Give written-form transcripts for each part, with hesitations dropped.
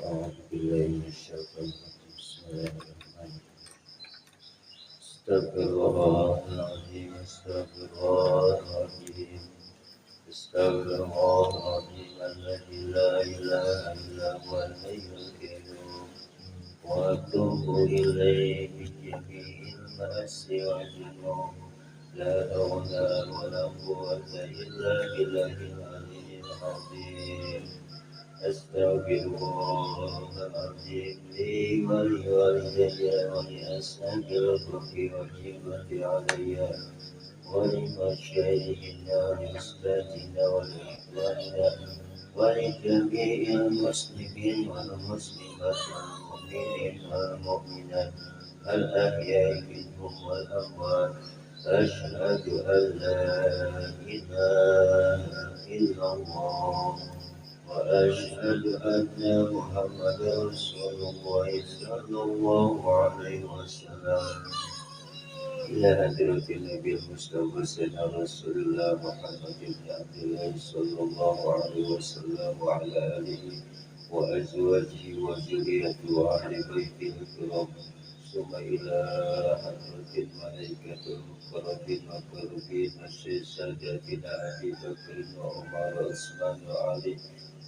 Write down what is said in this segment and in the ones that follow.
أعوذ بالله من الشيطان الرجيم بسم الله الرحمن الرحيم استغفر الله العظيم استغفر الله العظيم استغفر الله العظيم الذي لا إله إلا هو الحي القيوم وأتوب إليه من جميع المآسي والذنوب لا حول ولا قوة إلا بالله العلي العظيم أستغفر الله العظيم لي ولوالدي ولأساتذتي وجبتي علي ولمشايخنا ولأستاذنا ولإخواننا ولجميع المسلمين والمسلمات والمؤمنين والمؤمنات الأحياء منهم والأموات أشهد أن لا إله إلا الله وأشهد أن محمدا رسول الله صلى الله عليه وسلم إلى حضرة النبي المصطفى سيدنا رسول الله محمد بن عبد الله صلى الله عليه وسلم وعلى آله وأزواجه وذريته وأهل بيته الكرام ثم إلى حضرة الملائكة المقربين والقربين ساداتنا أبي بكر وعمر وعثمان وعلي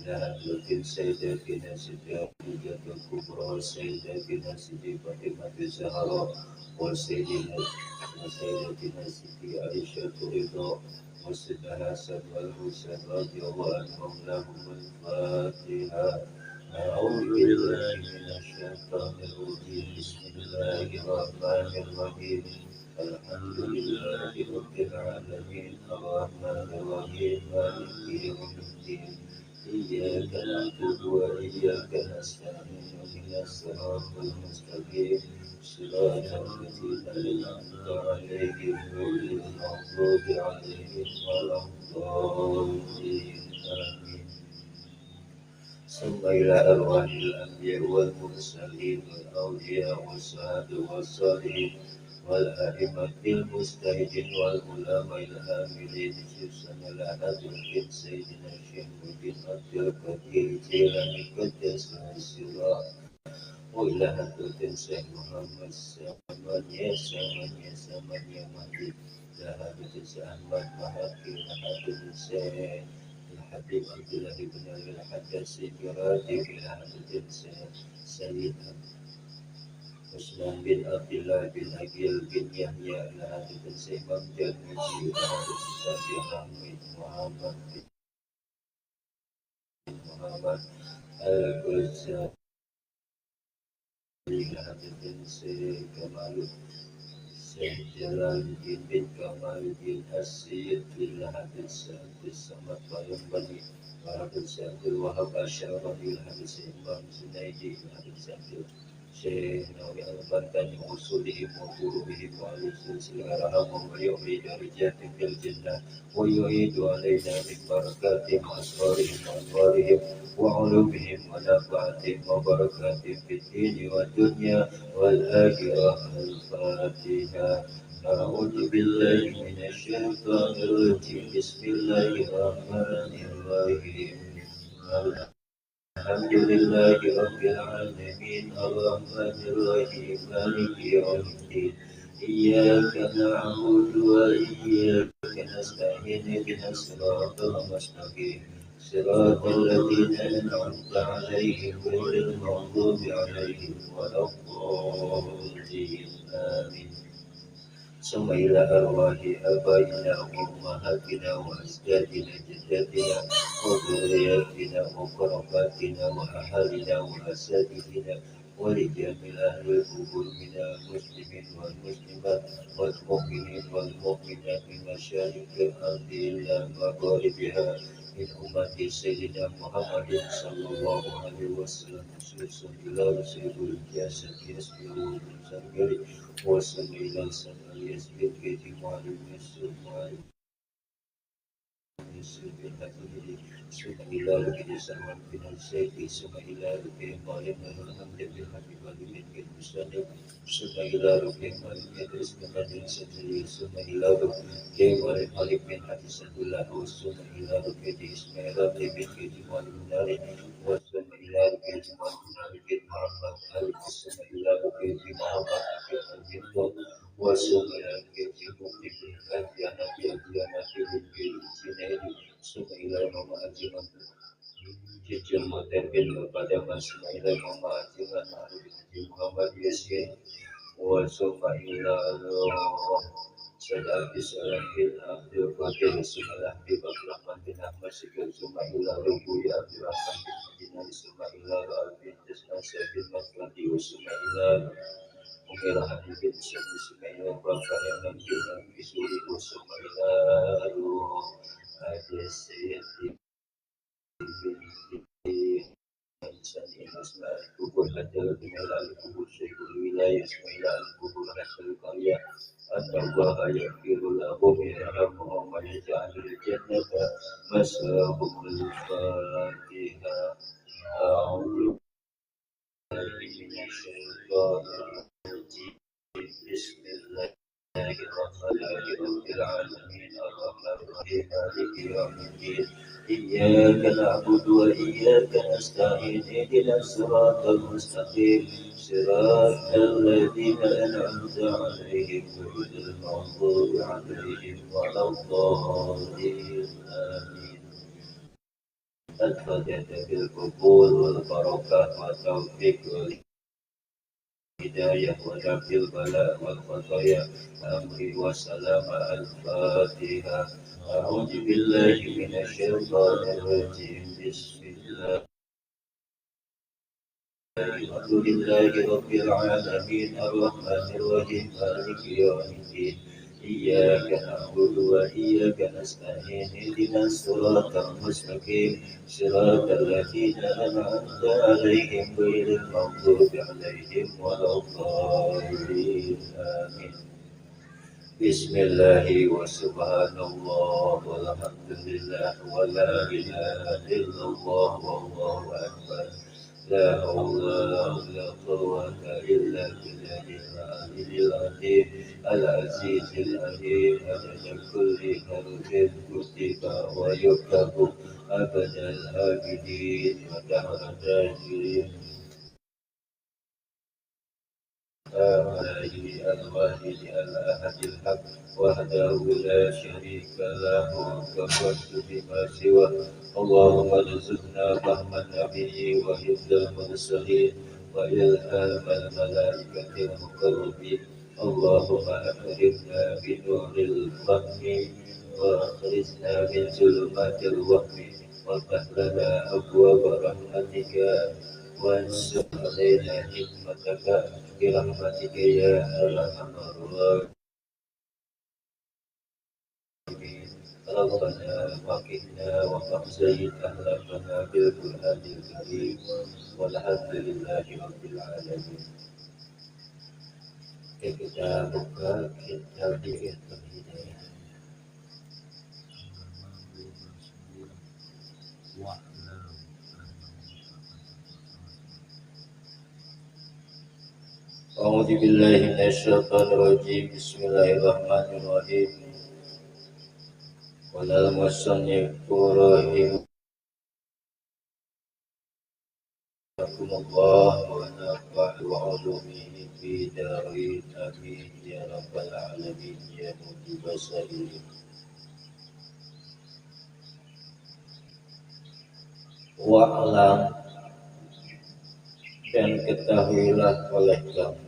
إلى حضرة سيداتنا سيدة خديجة الكبرى وسيداتنا سيدة فاطمة الزهراء وسيدتنا سيدي عائشة رضا وسيدنا حسن والحسين رضي الله عنهم لهم الفاتحة أعوذ بالله من الشيطان الرجيم بسم الله الرحمن الرحيم الحمد لله رب العالمين الرحمن الرحيم مالك يوم الدين إياك نعبد وإياك نستعين اهدنا الصراط المستقيم صراط الذين أنعمت عليهم غير المغضوب عليهم ولا الضالين آمين ثم إلى أرواح الأنبياء والمرسلين والأولياء والصحابة والصالحين والأئمة المجتهدين والعلماء العاملين خصوصا إلى حضرة سيدنا الشيخ بن عبد القدير الجيلاني قدس سره وإلى حضرة الشيخ محمد سامانيا مهدي إلى حضرة الشيخ أحمد محقي إلى حضرة الشيخ الحبيب عبد الله بن الحدث براتب إلى حضرة الشيخ سيد عثمان بن عبد الله بن أكيل بن يحيى إلى حضرة الشيخ ممجد مجي إلى حضرة الشيخ حميد محمد بن محمد القدسي إلى حضرة الشيخ كمال الشيخ جلال الدين بن كمال الدين السيد إلى حضرة الشيخ الصمد وينبغي وحضرة الشيخ عبد الوهاب الشعراني إلى حضرة الشيخ إمام زنيدي إلى حضرة الشيخ شيخ نووي البركاني وصولهم وفروعهم وعلى سلسلة رحمهم ويعيد درجاتهم في الجنة ويعيد علينا من بركاتهم وأسرارهم وأنوارهم وعلومهم ونفعاتهم وبركاتهم في الدين والدنيا والآخرة الفاتحة أعوذ بالله من الشيطان الرجيم بسم الله الرحمن الرحيم الحمد لله رب العالمين الرحمن الرحيم مالك يوم الدين إياك نعبد وإياك نستعين اهدنا الصراط المستقيم صراط الذين أنعمت عليهم غير المغضوب عليهم ولا الضالين آمين ثم إلى أرواح آبائنا وأمهاتنا وأجدادنا جداتنا وذرياتنا وقراباتنا وأهالنا وأساتذتنا ولجميع أهل القبور من المسلمين والمسلمات والمؤمنين والمؤمنات من مشارق الأرض إلى مغاربها من أمة سيدنا محمد صلى الله عليه وسلم خصوصا إلى رسول الجاسد يسبه المزمل وصل إلى سماء يسبه في معلم السماء ثم إلى ركن سلمان بن الزيد ثم إلى ركن مالك بن الحمد بن حبيب بن المسلم ثم إلى ركن مالك بن إدريس بن مدين سجلي ثم إلى ركن مالك بن حديث الله ثم إلى ركن إسماعيل بن كيد مالك بن وثم إلى Jujur mutabin kepada Mas Maila Mama Ajiman Haji Muhammad Yasin wa Sofaila Sadar Bisalahin Abdul Qadir Sumalah Bibab Rahman bin Ahmad Sikil Sumaila Rubuya Abdul Rahman bin Adinari Sumaila Al-Bin Jasna Sabin Maflati Sumaila Umir Hadi bin Sabit Sumaila Bapak yang Nabi Bisuri Sumaila Hadis Sayyidi kubur hajar dimana kubur syekul wilayah Ismail kubur hasil karya Allah yaghfirul lahum yarhamhum wa yaj'alul jannata maswahum al-fatihah a'udzu billahi minasyaitonir rajim bismillahirrahmanirrahim ar-rahmanir rahim maliki yaumiddin إياك نعبد وإياك نستعين اهدنا الصراط المستقيم صراط الذين أنعمت عليهم غير المغضوب عليهم ولا الضالين آمين. الفاتحة بالقبول والبركات والتوفيق والهداية ودفع البلاء والخطايا أمري وسلام الفاتحة. أعوذ بالله من الشيطان الرجيم بسم الله الحمد لله رب العالمين الرحمن الرحيم مالك يوم الدين إياك نعبد وإياك نستعين اهدنا الصراط المستقيم صراط الذين أنعمت عليهم غير المغضوب عليهم ولا الضالين آمين. بسم الله وسبحان الله والحمد لله ولا إله إلا الله والله أكبر لا حول ولا قوة إلا بالله العلي العظيم العزيز العليم عدد كل حرف كتب ويكتب أبد الآبدين ودهر الداهرين الواحد الأحد الحق وحده لا شريك له كفرت بما سواه اللهم ارزقنا فهم النبي وحفظ المرسلين وإلهام الملائكة المقربين اللهم أكرمنا بنور الفهم وأخرجنا من ظلمات الوهم وافتح لنا أبواب رحمتك وانشر علينا حكمتك برحمتك يا أرحم الراحمين ربنا وقنا وقنا أخلاقنا بالقرآن الكريم والحمد لله رب العالمين. Kita buka kitab Hidayah. أعوذ بالله من الشيطان الرجيم بسم الله الرحمن الرحيم قال المصنف رحمه الله ونفع بعلومه في دارين آمين يا رب العالمين يا مجيب السائلين. Wa'lam dan ketahuilah oleh kamu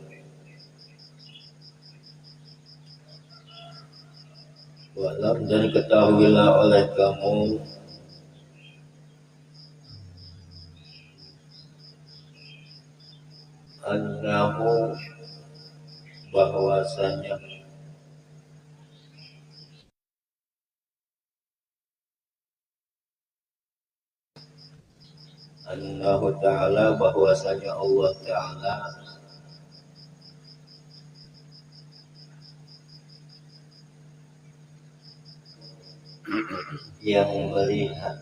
Wa'lam dan ketahuilah oleh kamu annahu bahwasanya annahu ta'ala bahwasanya Allah Ta'ala yang melihat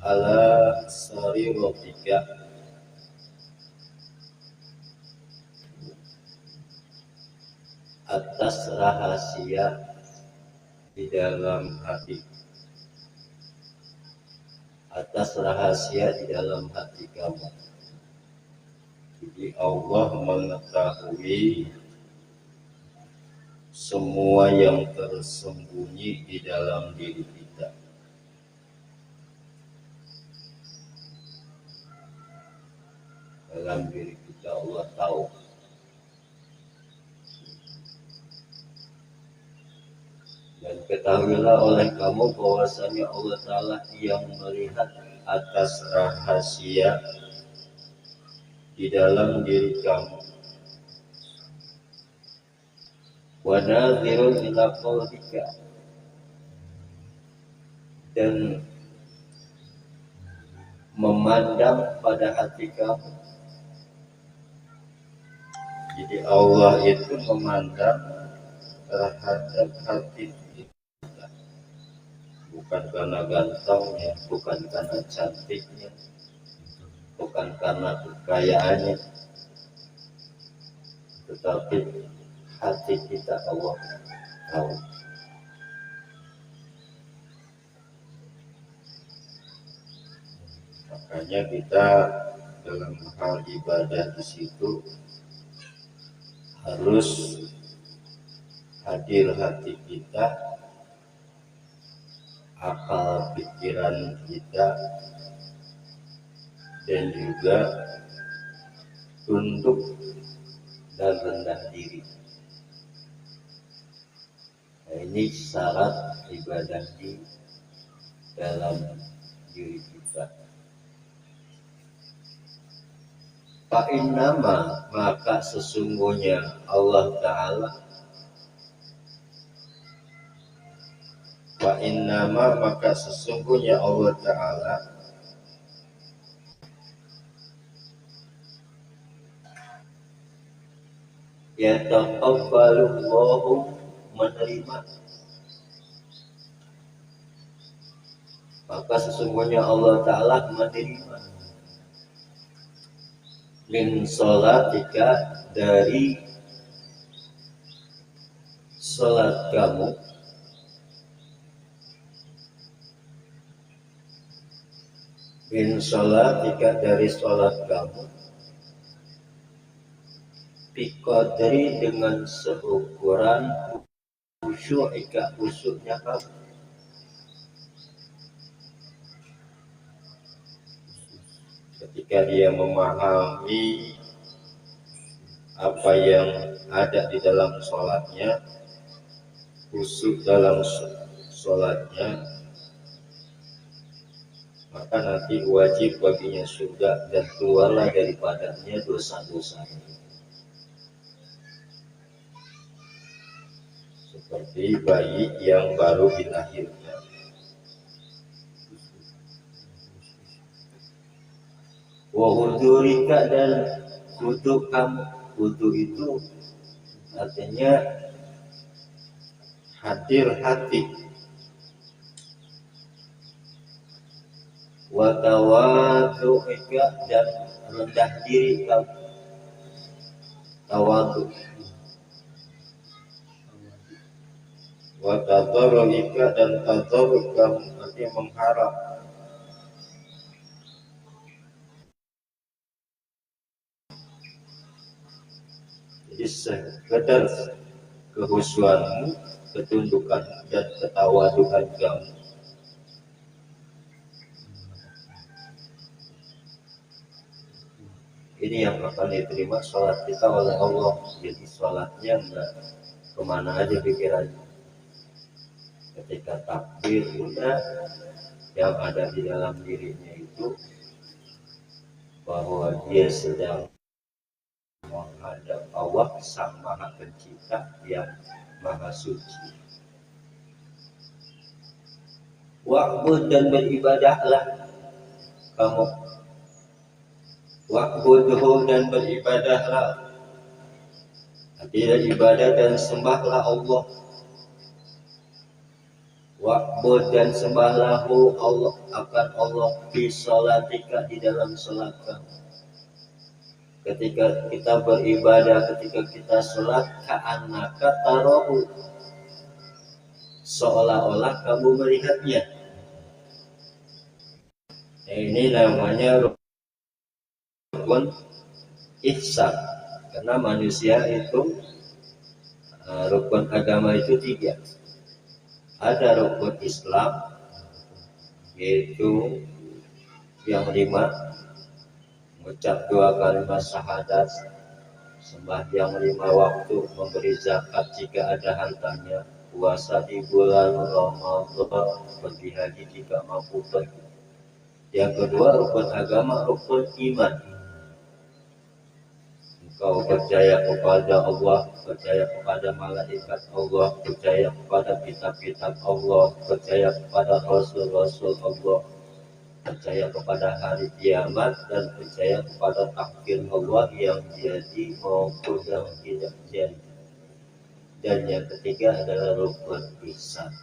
ala sariratika atas rahasia di dalam hati, atas rahasia di dalam hati kamu. Jadi Allah mengetahui semua yang tersembunyi di dalam diri kita. Dalam diri kita Allah tahu. Dan ketahuilah oleh kamu bahwasanya Allah Ta'ala yang melihat atas rahasia di dalam diri kamu. Wa nadhirun ila qalbika, dan memandang pada hati kamu. Jadi Allah itu memandang terhadap hati kita, bukan karena gantengnya, bukan karena cantiknya, bukan karena kekayaannya, tetapi hati kita Allah tahu. Makanya kita dalam hal ibadah di situ harus hadir hati kita, akal pikiran kita, dan juga tunduk dan rendah diri. Nah, ini syarat ibadah di dalam diri kita. Fa'innama, maka sesungguhnya Allah Ta'ala, fa'innama, maka sesungguhnya Allah Ta'ala yataqabbalullahu, menerima. Maka sesungguhnya Allah Ta'ala menerima min sholatika, dari sholat kamu, min sholatika, dari sholat kamu, biqadri, dengan seukuran khusyu'ika, khusyuknya kamu. Ketika dia memahami apa yang ada di dalam sholatnya, khusyuk dalam sholatnya, maka nanti wajib baginya surga dan keluarlah daripadanya dosa-dosanya. Seperti bayi yang baru dilahirkan. Wa hudurika, dan wudu kamu. Wudu itu artinya hadir hati. Wa tawadhu'ika, dan rendah diri kamu. Tawadhu. Wa tadarruika, dan tadarruk kamu, artinya mengharap. Jadi sekedar kehusuanmu, ketundukan dan ketawaduan kamu. Ini yang akan diterima sholat kita oleh Allah. Jadi sholatnya enggak kemana aja pikirannya. Ketika takbir udah, yang ada di dalam dirinya itu bahwa dia sedang menghadap Allah Sang Maha Pencipta yang Maha Suci. Wa'bud, dan beribadahlah kamu. Wa'budhu, dan beribadahlah. Artinya ibadah dan sembahlah Allah. Wa'bud, dan sembahlahu Allah, akan Allah fi sholatika, di dalam sholat kamu. ketika kita beribadah, ketika kita sholat, ka'annaka tarahu, seolah-olah kamu melihatnya. Ini namanya rukun ihsan. Karena manusia itu rukun agama itu 3. Ada rukun Islam, yaitu yang 5, mengucap 2 kalimat syahadat, sembahyang 5 waktu, memberi zakat jika ada hartanya, puasa di bulan Ramadan, pergi haji jika mampu pergi. Yang kedua, rukun agama, rukun iman. Engkau percaya kepada Allah, percaya kepada malaikat Allah, percaya kepada kitab-kitab Allah, percaya kepada rasul-rasul Allah, percaya kepada hari kiamat, dan percaya kepada takdir Allah yang jadi maupun yang tidak jadi. Dan yang ketiga adalah rukun ihsan.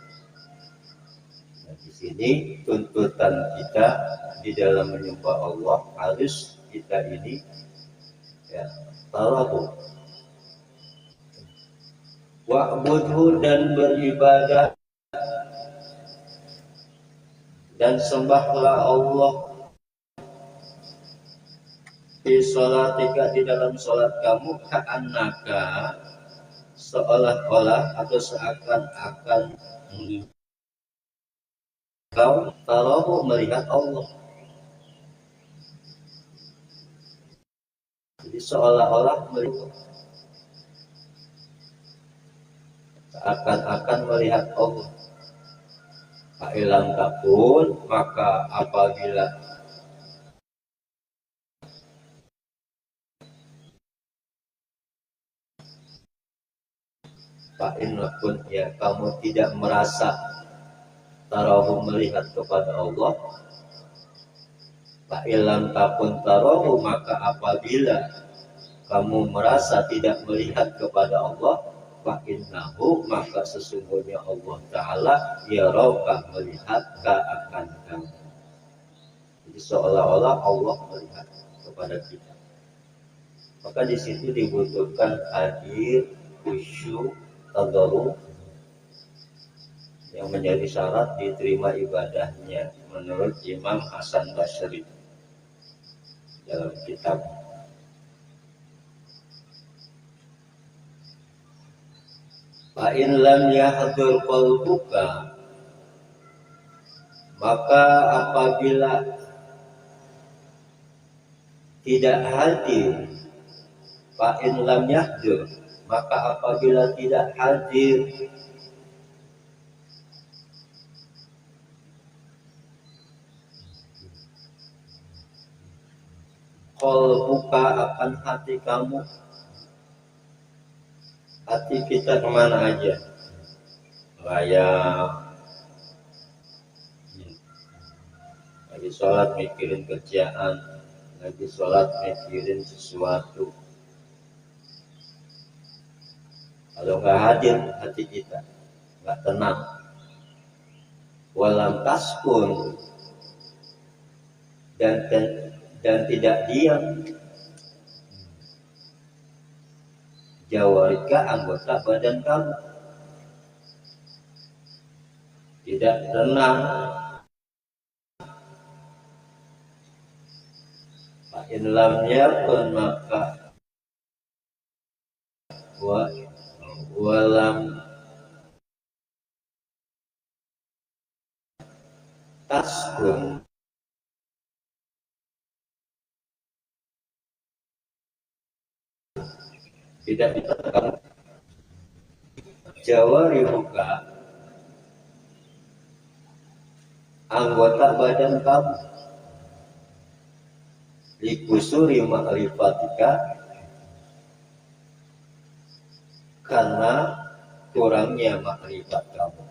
Nah, di sini tuntutan kita di dalam menyembah Allah harus kita ini tarahu, wa'budhu, dan beribadah dan sembahlah Allah di sholatika, di dalam sholat kamu, ka'annaka, seolah-olah atau seakan-akan kau tarahu, melihat Allah. Jadi seolah-olah melihat, seakan-akan melihat Allah. Fa'ilam takun, maka apabila fa'inakun, ya kamu tidak merasa tarahu, melihat kepada Allah. Fa'ilam takun tarahu, maka apabila kamu merasa tidak melihat kepada Allah, fa'innahu, maka sesungguhnya Allah Ta'ala yarauka, melihat akan kamu. Jadi seolah-olah Allah melihat kepada kita. Maka di situ dibutuhkan hadir, khusyuk, tadarruk, yang menjadi syarat diterima ibadahnya menurut Imam Hasan Basri dalam kitab. Fa'in lam yahdur qalbuka, maka apabila tidak hadir, fa'in lam yahdur, maka apabila tidak hadir qalbuka, akan hati kamu. Hati kita kemana aja? Layar, lagi sholat mikirin kerjaan, lagi sholat mikirin sesuatu. Kalau nggak hadir hati kita, nggak tenang. Walam taskun, dan tidak diam. Jawarika, anggota badan kamu tidak tenang. Fa'in lam yakun, maka walam taskun, tidak ditekan jawarihuka, anggota badan kamu, likusuri ma'rifatika, karena kurangnya makrifat kamu,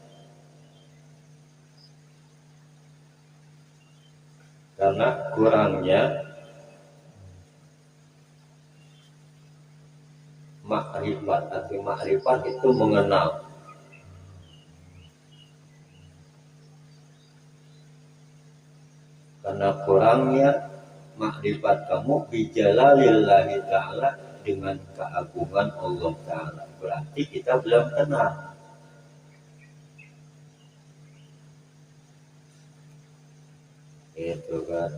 karena kurangnya makrifat. Arti makrifat itu mengenal. Karena kurangnya makrifat kamu bijalalillahi ta'ala, dengan keagungan Allah Ta'ala. Berarti kita belum kenal. Itu kan.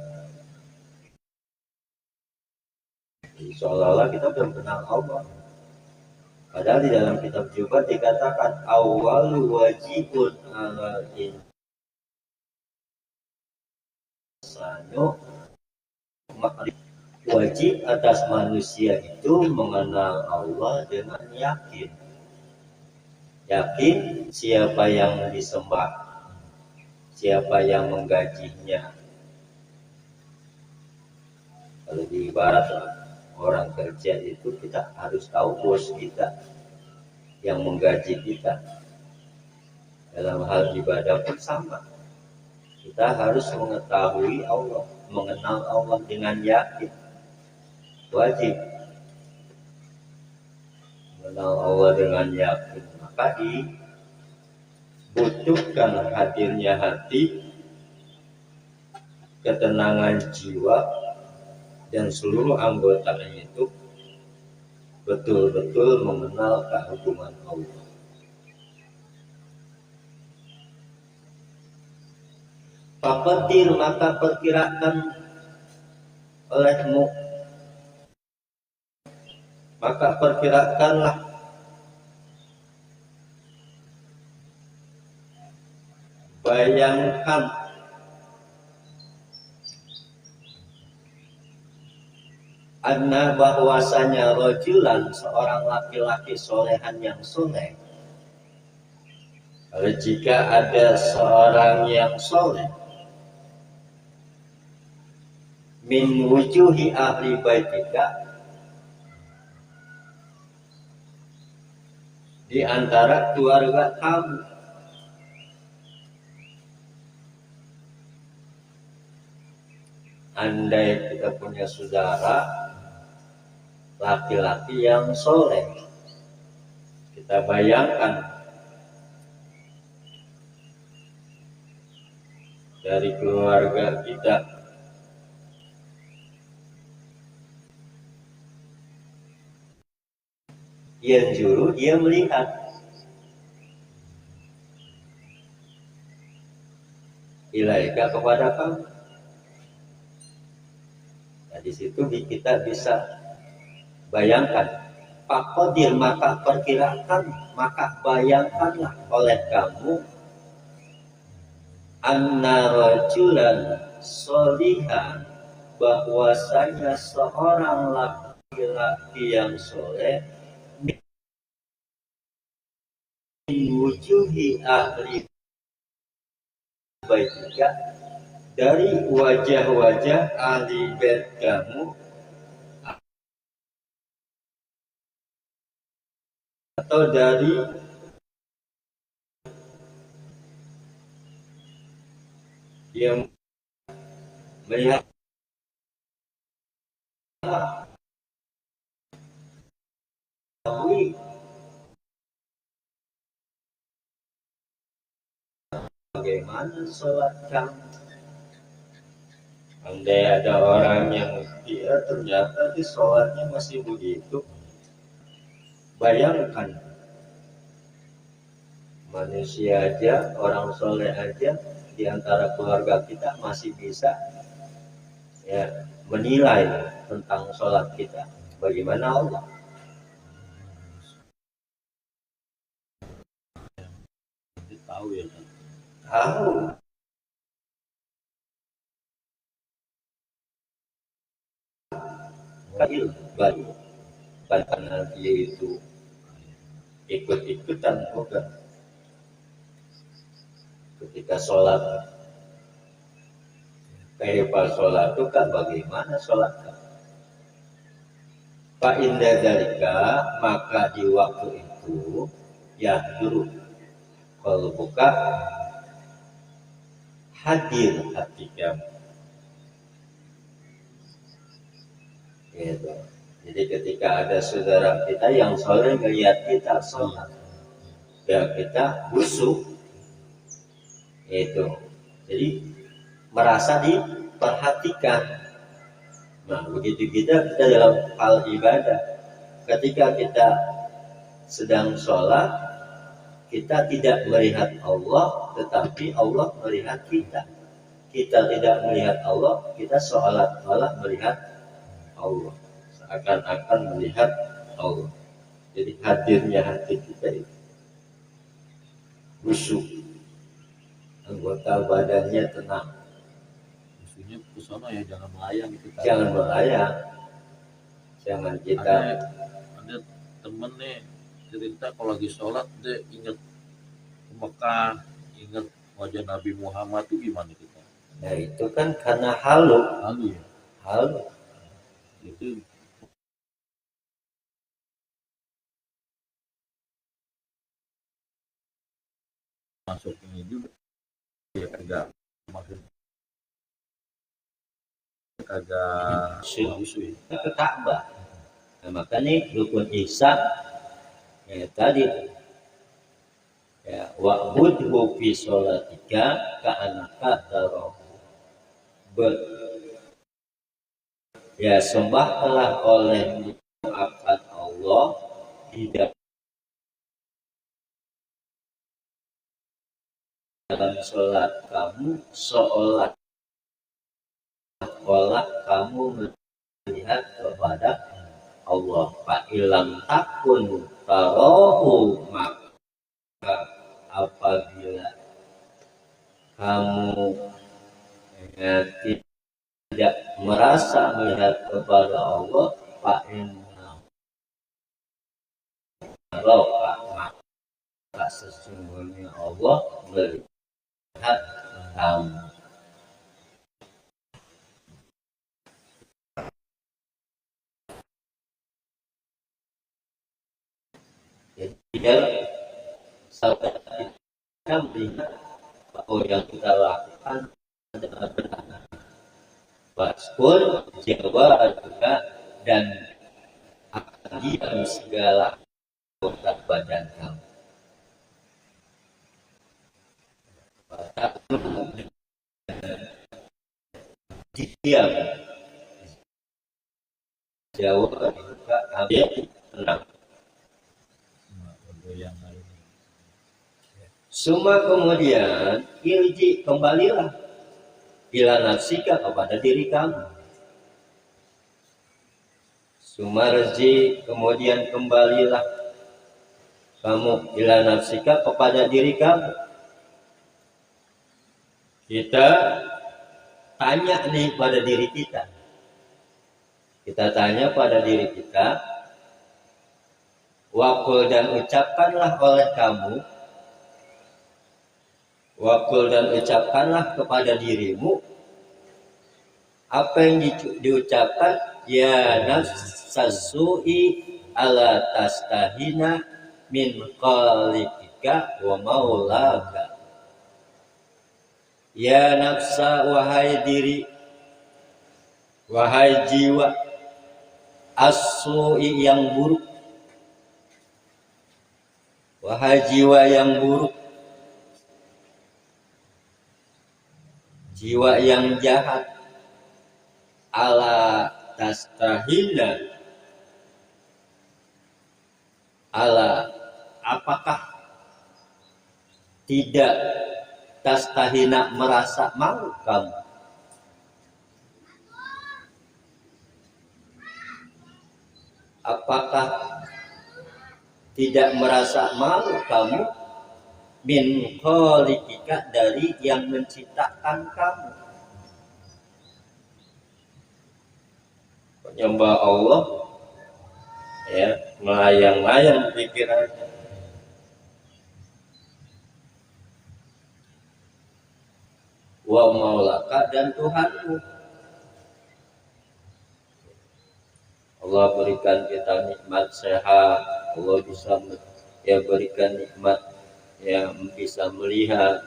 Seolah-olah kita belum kenal Allah. Padahal di dalam kitab juga dikatakan awal wajibun ala insanu, wajib atas manusia itu mengenal Allah dengan yakin. Yakin siapa yang disembah, siapa yang menggajinya. Kalau di barat orang kerja itu kita harus tahu bos kita yang menggaji kita. Dalam hal ibadah pun sama. Kita harus mengetahui Allah, mengenal Allah dengan yakin. Wajib mengenal Allah dengan yakin. Maka dibutuhkan hadirnya hati, ketenangan jiwa, dan seluruh anggotanya itu betul-betul mengenal keagungan Allah. Faqadir, maka perkirakan olehmu, maka perkirakanlah bayangkan anna bahwasanya rojulan, seorang laki-laki solehan yang soleh. Kalau jika ada seorang yang soleh min wujuhi ahli baitika, di antara keluarga kamu, andai kita punya saudara laki-laki yang soleh, kita bayangkan dari keluarga kita yang juru, dia melihat ilaika, kepada kamu. Nah, di situ kita bisa bayangkan, faqadir, maka perkirakan, maka bayangkanlah oleh kamu anna rajulan sholihan, bahwasanya seorang laki-laki yang soleh min wujuhi ahli baitika, dari wajah-wajah ahli bait kamu, atau dari yang melihat bagaimana sholat kamu. Andai ada orang yang dia ternyata di sholatnya masih begitu, bayangkan manusia aja, orang soleh aja di antara keluarga kita masih bisa ya menilai tentang sholat kita. Bagaimana Allah? Tahu ya, tahu. Baik, karena dia itu ikut-ikutan bukan. Ketika sholat, kayak sholat itu kan bagaimana sholat? Fa inda dzalika, maka di waktu itu ya dulu kalau buka hadir hati kamu. Gitu. Jadi ketika ada saudara kita yang soleh melihat kita sholat, ya kita khusyuk, itu. Jadi merasa diperhatikan. Nah, begitu kita dalam hal ibadah, ketika kita sedang sholat, kita tidak melihat Allah, tetapi Allah melihat kita. Kita tidak melihat Allah, kita seolah-olah melihat Allah, seakan-akan melihat Allah. Jadi hadirnya hati kita itu khusyuk, anggota badannya tenang. Maksudnya ke sana ya, jangan melayang gitu. Jangan melayang, jangan kita. Ada temen nih cerita kalau lagi sholat dia ingat Mekah, ingat wajah Nabi Muhammad, tuh gimana kita? Nah itu kan karena halu Ya. halu. Itu masuk ini juga ya, kagak maksud kagak khusyuk ke Ka'bah. Nah, makanya rukun ihsan ya tadi ya wa'budhu fi sholatika ka'annaka tarahu. Ya sembahlah olehmu akan Allah di dalam sholat kamu seolah kamu melihat kepada Allah. Fa'ilam takun tarahu, maka apabila kamu tidak merasa melihat kepada Allah, fa'inna roka, maka sesungguhnya Allah melihat kamu. Jadi sampai kita melihat bahwa yang kita lakukan adalah benar. Waskur Jawa juga dan akan diam segala anggota badan kamu. Diam. Jawa juga ambil tenang. Semua kemudian irji, kembalilah ila nafsika, kepada diri kamu. Sumarji, kemudian kembalilah kamu ila nafsika, kepada diri kamu. Kita tanya nih pada diri kita. Kita tanya pada diri kita, wakul dan ucapkanlah oleh kamu, wakul dan ucapkanlah kepada dirimu apa yang diucapkan, ya nafsasu'i ala tastahina min khalikika wa maulaka. Ya nafsa, wahai diri, wahai jiwa, as-su'i yang buruk, wahai jiwa yang buruk, jiwa yang jahat, ala tastahina, ala apakah tidak tastahina merasa malu kamu? Apakah tidak merasa malu kamu min khalikika, dari yang menciptakan kamu? Menyembah Allah ya melayang-layang pikirannya. Wa maulaka, dan Tuhanmu. Allah berikan kita nikmat sehat, Allah bisa ya berikan nikmat yang bisa melihat,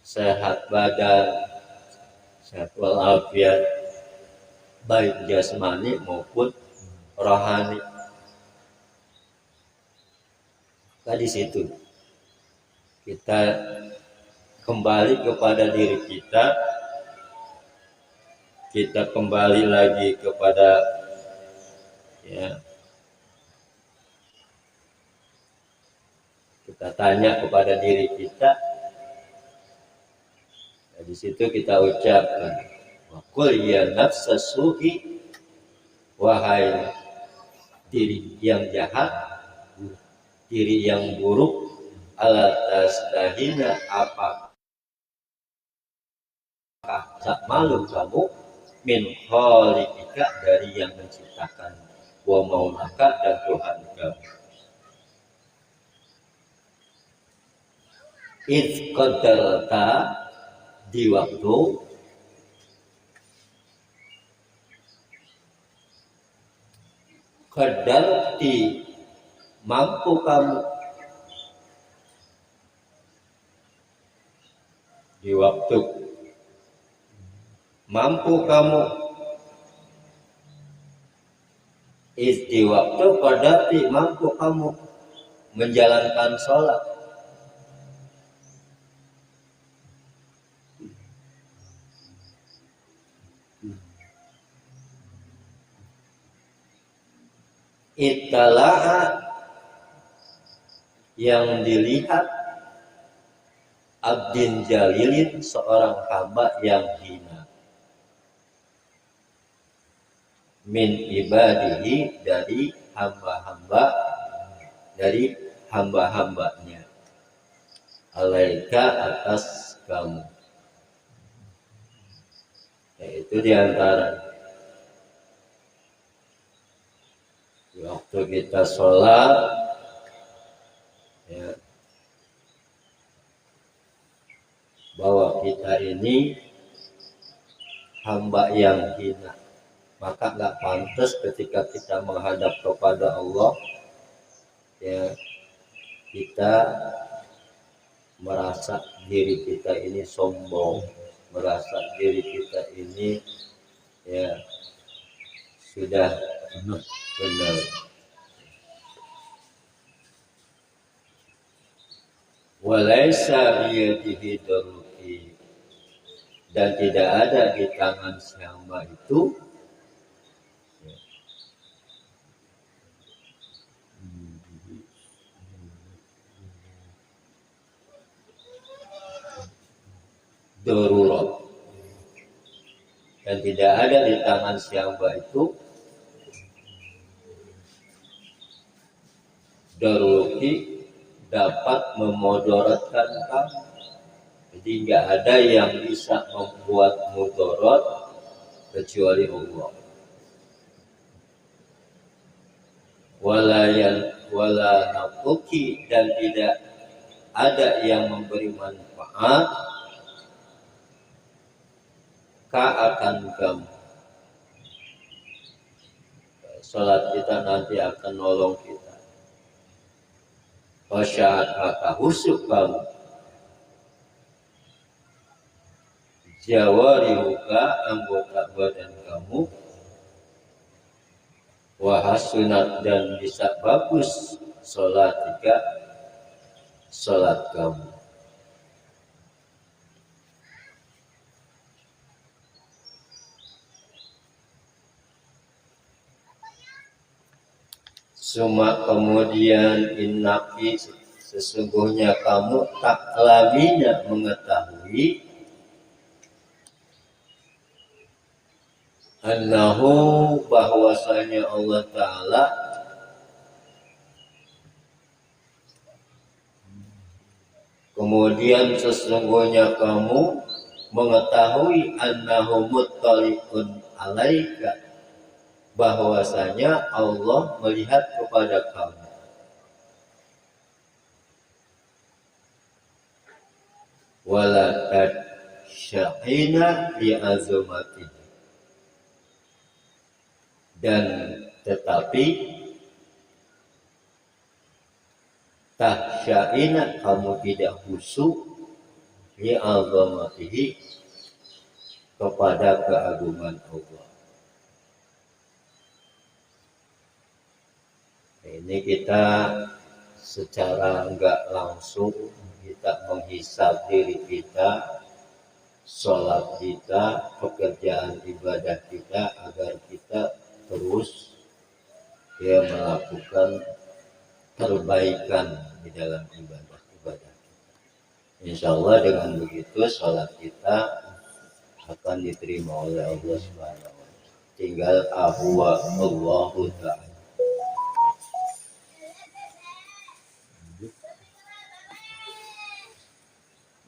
sehat badan, sehat walafiat, baik jasmani maupun rohani. Nah, di situ kita kembali kepada diri kita, kita kembali lagi kepada ya, kita tanya kepada diri kita. Nah, di situ kita ucapkan, wa qul ya nafsas su'i, wahai diri yang jahat, diri yang buruk, ala tastahina, apakah tak malu kamu min khaliqika, dari yang menciptakan, wa maulaka, dan Tuhan kamu. Idz qadarta, di waktu qadarti, mampu kamu, di waktu mampu kamu, di waktu qadarti, mampu kamu menjalankan sholat. Ittala'a, yang dilihat, abdin jalilin, seorang hamba yang hina, min ibadihi, dari hamba-hambanya, alaika, atas kamu. Yaitu diantara waktu kita sholat, ya, bahwa kita ini hamba yang hina, maka nggak pantas ketika kita menghadap kepada Allah, ya, kita merasa diri kita ini sombong, merasa diri kita ini ya sudah benar. Walaisa biyadihi daruki, dan tidak ada di tangan si hamba itu darurat, dan tidak ada di tangan si hamba itu daruki, dapat memudaratkan kamu. Jadi nggak ada yang bisa membuat mudarat kecuali Allah. Wala nafuki, dan tidak ada yang memberi manfaat akan kamu. Salat kita nanti akan nolong kita. Wasyahat, maka husuk kamu. Jawarihuka, anggota badan kamu. Wahasunat, dan bisa bagus salatika, salat kamu. Suma, kemudian, innaki, sesungguhnya kamu, taklamina, mengetahui, annahu, bahwasanya Allah Ta'ala kemudian sesungguhnya kamu mengetahui, annahu muttaliqun alaika, bahwasanya Allah melihat kepada kamu. Wala tadsya'ina li'azamatihi, dan tetapi tahsya'ina, kamu tidak khusyuk, li'azamatihi, kepada keagungan Allah. Ini kita secara enggak langsung kita menghisab diri kita, sholat kita, pekerjaan ibadah kita, agar kita terus melakukan perbaikan di dalam ibadah. Insya Allah dengan begitu sholat kita akan diterima oleh Allah Subhanahu wa Ta'ala. Tinggal ahwa Allahu Ta'ala.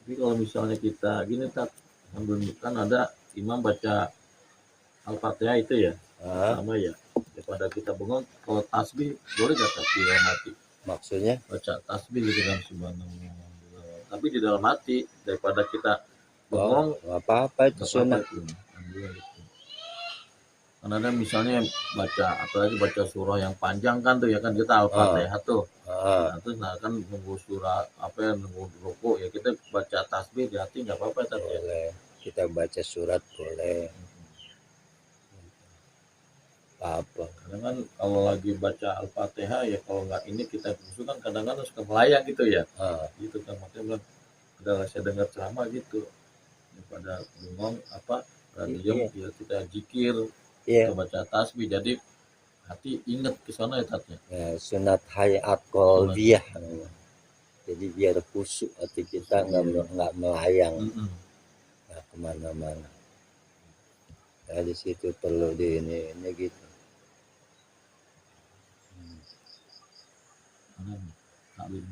Jadi kalau misalnya kita gini tak sambil kan ada imam baca Al-Fatihah itu ya, sama ya. Daripada kita bengong, kalau tasbih boleh gak tasbih dalam hati? Maksudnya? Baca tasbih gitu kan subhanallah. Tapi di dalam hati daripada kita bengong, apa-apa itu sunat. Karena ada misalnya baca, apalagi baca surah yang panjang kan tuh ya kan kita Al-Fatihah tuh. Nah, terus kan nunggu surah nunggu rukuk ya kita baca tasbih di hati nggak apa-apa tapi boleh. Kita baca surat boleh. Apa? Kadang kan kalau lagi baca Al-Fatihah ya kalau nggak ini kita kan kadang-kadang suka melayang gitu ya. Gitu kan makanya udah saya dengar ceramah gitu daripada bengong diam ya kita zikir. Kita baca tasbih jadi hati ingat ke sana ya tatnya. Sunat hayat qalbiyah. Jadi biar khusyuk hati kita nggak melayang nggak kemana-mana. Nah, di situ perlu di ini gitu. Taklim.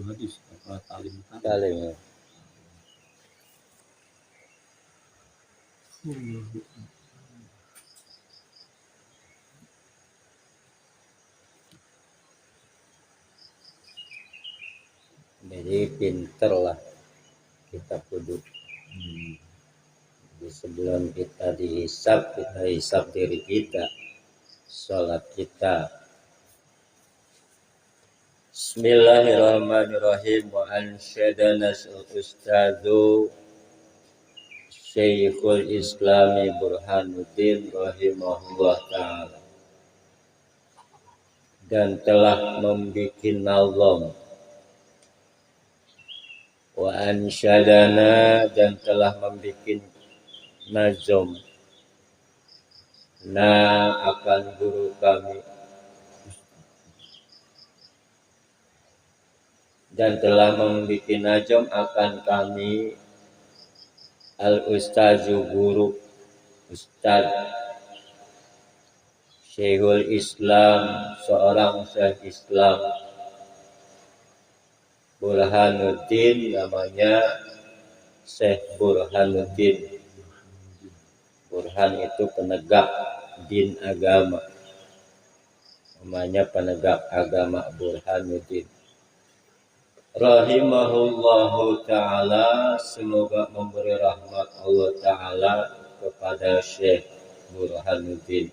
Hadis apa talim. Jadi pinterlah kita kudu. Jadi sebelum kita hisab diri kita, sholat kita. Bismillahirrahmanirrahim. Wa ansyadana al-ustadzu Syekhul Islami Burhanuddin rahimahullah ta'ala, dan telah membuat nazam. Wa ansyadana, dan telah membuat nazam akan guru kami, dan telah membuat nazam akan kami al-ustazu guru Ustaz Syekhul Islam, seorang Syekh Islam Burhanuddin, namanya Syekh Burhanuddin. Burhan itu penegak din agama, namanya penegak agama Burhanuddin rahimahullahu ta'ala. Semoga memberi rahmat Allah ta'ala kepada Syekh Burhanuddin.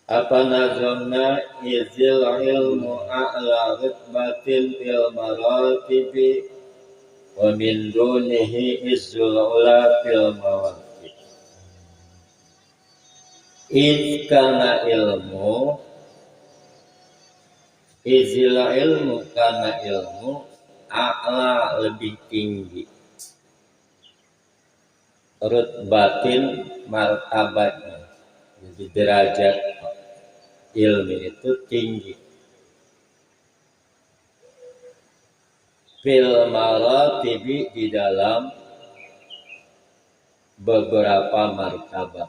Apa nazamna izil ilmu a'la ritbatin fil maratibi wa min dunihi izzul ula fil mawaqib. Kana ilmu izil ilmu, karena ilmu a'la lebih tinggi, rutbatin martabatnya, jadi derajat ilmu itu tinggi. Fil maratibi, di dalam beberapa martabat.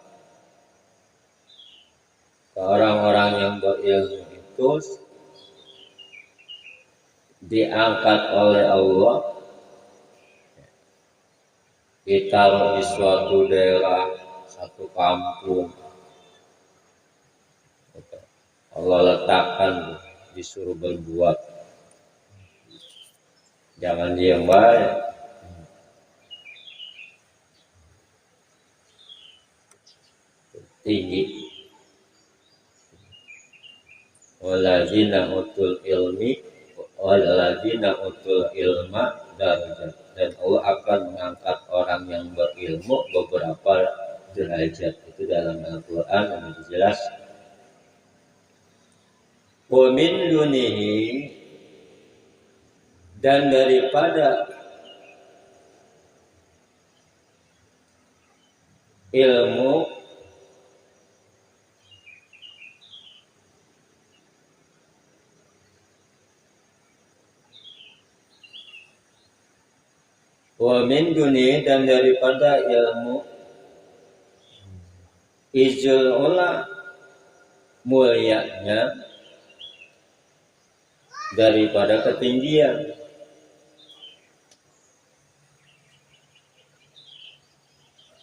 Orang-orang yang berilmu itu diangkat oleh Allah, ditaruh di suatu daerah, satu kampung. Allah letakkan, disuruh berbuat, jangan diam baik. Tinggi. Walladzina utul ilma darajat, dan Allah akan mengangkat orang yang berilmu beberapa derajat. Itu dalam Al-Quran yang jelas. Wa min dunihi, dan daripada ilmu dan daripada ilmu izul ula, mulianya, daripada ketinggian.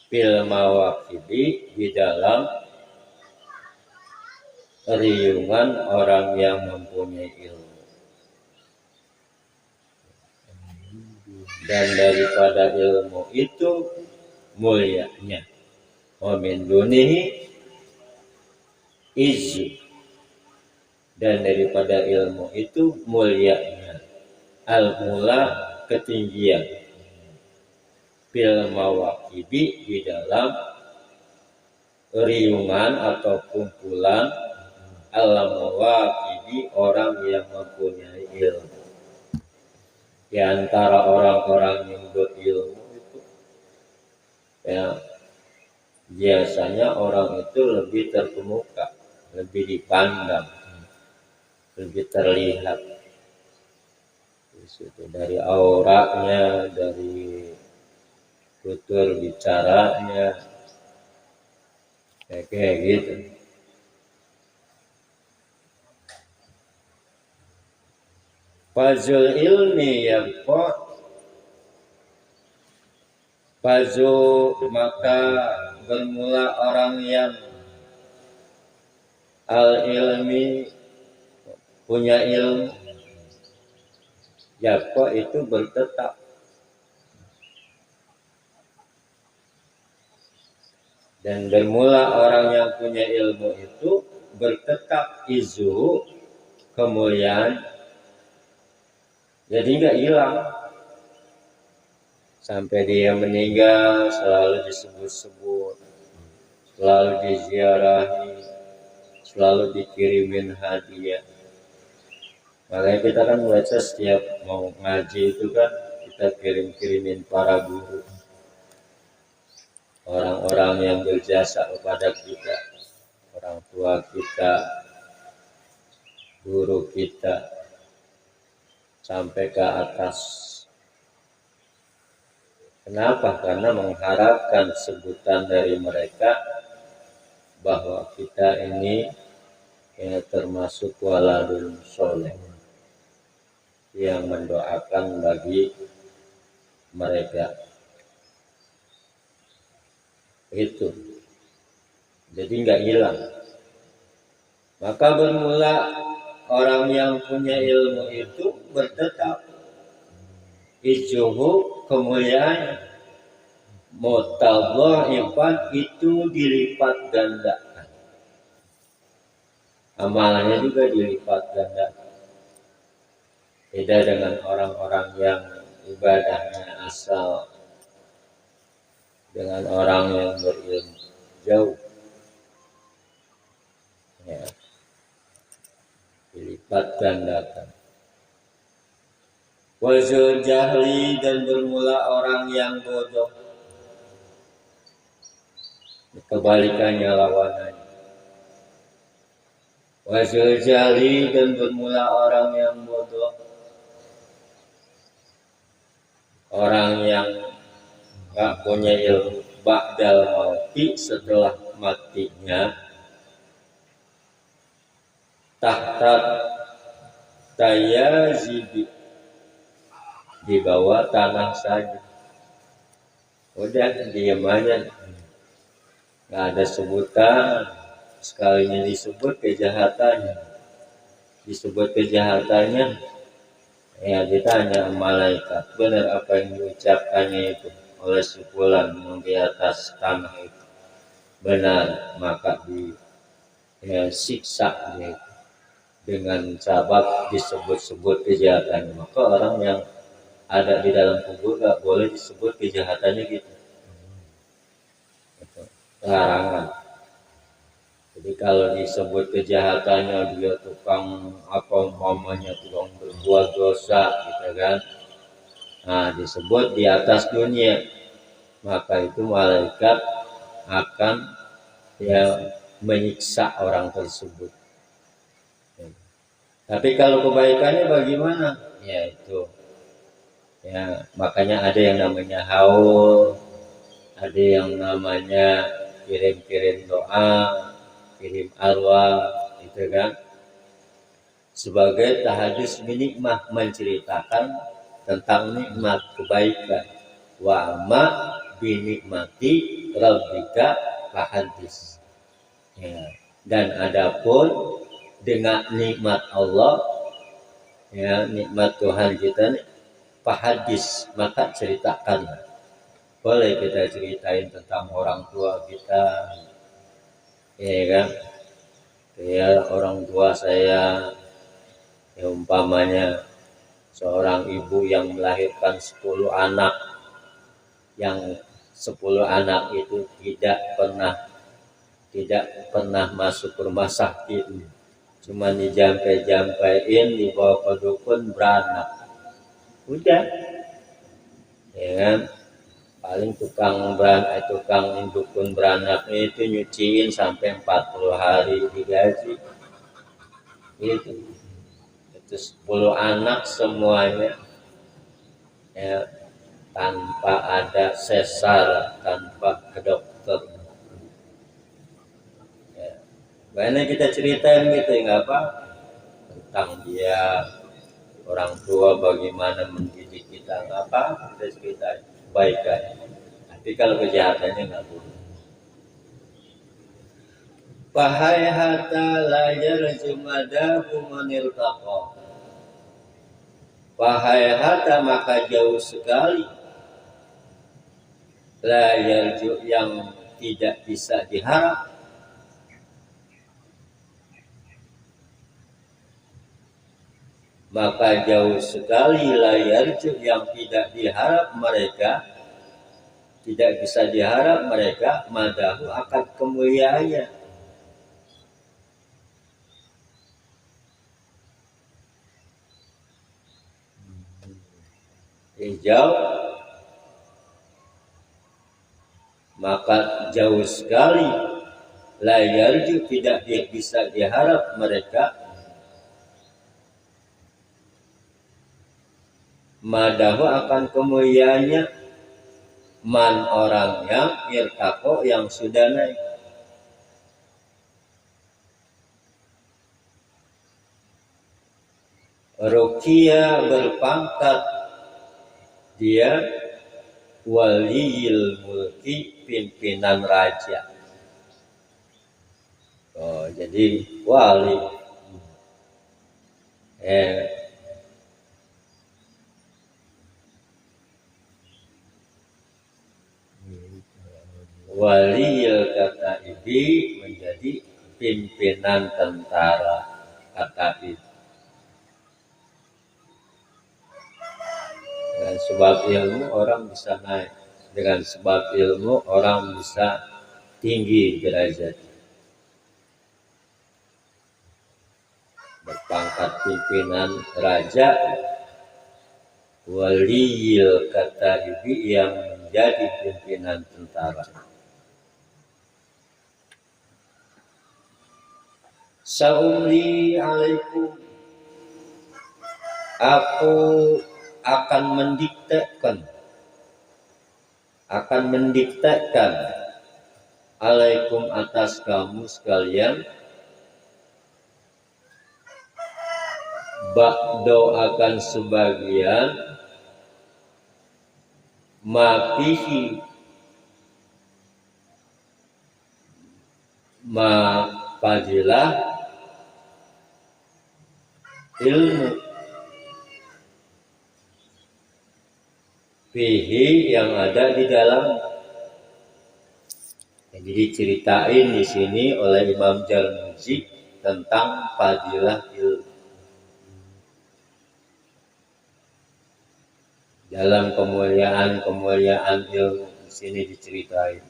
Fil mawaqibi, di dalam riungan orang yang mempunyai ilmu, dan daripada ilmu itu mulianya. Wa min dunihi izzu, dan daripada ilmu itu mulianya, al-mula, ketinggian. Fil mawaqibi, di dalam riungan atau kumpulan al-mawaqibi, orang yang mempunyai ilmu. Di antara orang-orang yang berilmu itu ya, biasanya orang itu lebih terkemuka, lebih dipandang, lebih terlihat. Itu dari auranya, dari tutur bicaranya, kayak gitu. Fazul ilmi yabqa, fazu, maka bermula orang yang al-ilmi, punya ilmu, yabqa itu bertetap. Dan bermula orang yang punya ilmu itu bertetap izu, kemuliaan, jadi nggak hilang. Sampai dia meninggal selalu disebut-sebut, selalu diziarahi, selalu dikirimin hadiah. Makanya kita kan baca setiap mau ngaji itu kan kita kirim-kirimin para guru, orang-orang yang berjasa kepada kita, orang tua kita, guru kita, sampai ke atas. Kenapa? Karena mengharapkan sebutan dari mereka bahwa kita ini ya termasuk waladul soleh, yang mendoakan bagi mereka. Itu jadi nggak hilang. Maka bermula orang yang punya ilmu itu bertetap ijuhu, kemuliaan, mutadha'ifan, itu dilipat gandakan, amalannya juga dilipat gandakan. Beda dengan orang-orang yang ibadahnya asal, dengan orang yang berilmu jauh, ya, dilipat gandakan. Wazul jahli, dan bermula orang yang bodoh, kebalikannya, lawanannya. Wazul jahli, dan bermula orang yang bodoh, orang yang gak punya ilmu, ba'dal mauti, setelah matinya, tahta tayazibi, di bawah tanah saja. Udah diam aja, nggak ada sebutan. Sekalinya disebut kejahatannya, ya ditanya malaikat, benar apa yang diucapkannya itu oleh si fulan yang di atas tanah itu? Benar, maka disiksa dia. dengan sabab disebut-sebut kejahatannya, maka orang yang ada di dalam kubur gak boleh disebut kejahatannya gitu. Larangan. Jadi kalau disebut kejahatannya dia tukang apa umpamanya tukang berbuat dosa gitu kan. Nah, disebut di atas dunia, maka itu malaikat akan menyiksa orang tersebut. Tapi kalau kebaikannya bagaimana? Ya itu. Ya, makanya ada yang namanya haul, ada yang namanya kirim-kirim doa, kirim arwah, gitu kan. Sebagai tahadus binikmah, menceritakan tentang nikmat kebaikan. Wa ma binikmati rabbika fahadis. Ya. Dan adapun dengan nikmat Allah, ya nikmat Tuhan kita, fahadis, maka ceritakan. Boleh kita ceritain tentang orang tua kita, ya kan? Ya orang tua saya, ya umpamanya seorang ibu yang melahirkan 10 anak, yang 10 anak itu tidak pernah masuk rumah sakit, cuma dijampai-jampain, dibawa ke dukun, beranak. Udah, ya kan? Paling tukang dukun beranak itu nyuciin sampai 40 hari digaji. Itu 10 anak semuanya, ya, tanpa ada sesar, tanpa ke dokter. Ya. Banyak kita ceritain gitu, nggak apa, tentang dia orang tua bagaimana mendidik kita, nggak apa, kita ceritain kebaikan. Tapi kalau kejahatannya nggak boleh. Wahai hatta la yarju madahu manil taqa. Wahai hatta, maka jauh sekali la yarju, yang tidak bisa diharap, maka jauh sekali la yarju, yang tidak diharap mereka, tidak bisa diharap mereka madahu, akan kemuliaannya. Jauh, maka jauh sekali la yarju, tidak bisa diharap mereka madahu, akan kemuliaannya, man, orang yang irtaqo, yang sudah naik. Ruqya, berpangkat dia, waliyil mulki, pimpinan raja. Oh, jadi wali. Waliyil kataibi, menjadi pimpinan tentara kataib. Dengan sebab ilmu orang bisa naik, dengan sebab ilmu orang bisa tinggi derajat, berpangkat pimpinan raja. Waliyil kataibi, yang menjadi pimpinan tentara. Saumli alaikum, aku akan mendiktekan alaikum, atas kamu sekalian, ba'do, akan sebagian, mafihi, fadilah ilmu, fihi, yang ada di dalam. Jadi diceritain di sini oleh Imam Jalmuzi tentang fadilah ilmu. Dalam kemuliaan ilmu di sini diceritain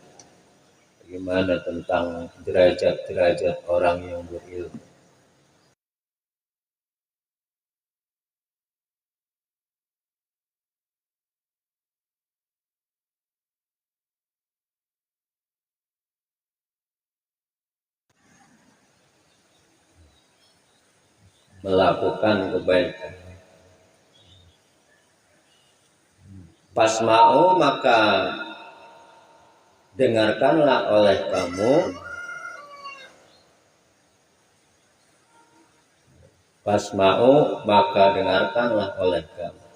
bagaimana tentang derajat-derajat orang yang berilmu. Melakukan kebaikan. Fasma'u, maka dengarkanlah oleh kamu. Fasma'u, maka dengarkanlah oleh kamu.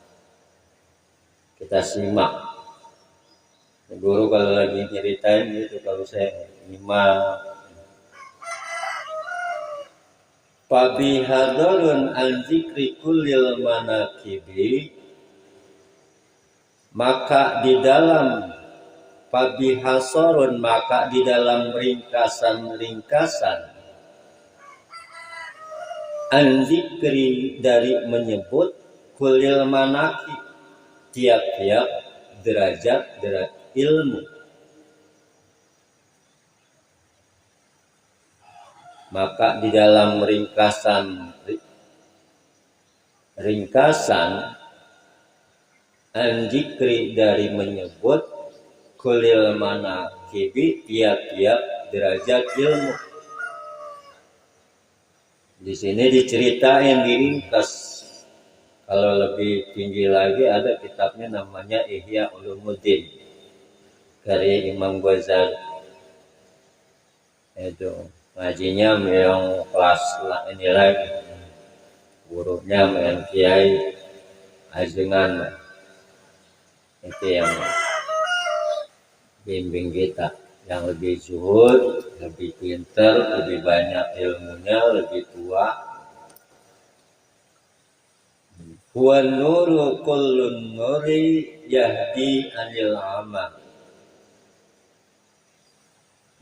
Kita simak. Guru kalau lagi nyeritain gitu, kalau saya nyimak. Fabihadorun al-zikri kullil manakibi, maka di dalam fabihasorun, maka di dalam ringkasan-ringkasan al-zikri dari menyebut kullil manaki, tiap-tiap derajat ilmu. Maka di dalam ringkasan an-zikri dari menyebut kulil manakibi, tiap-tiap derajat ilmu. Di sini diceritain diringkas. Kalau lebih tinggi lagi ada kitabnya namanya Ihya Ulumuddin dari Imam Ghazali. Itu ngajinya yang kelas ini lagi, gurunya yang Kiai Ajengan, itu yang bimbing kita, yang lebih zuhud, lebih pintar, lebih banyak ilmunya, lebih tua. Huwa nuru kullun nuri yahdi anil amal.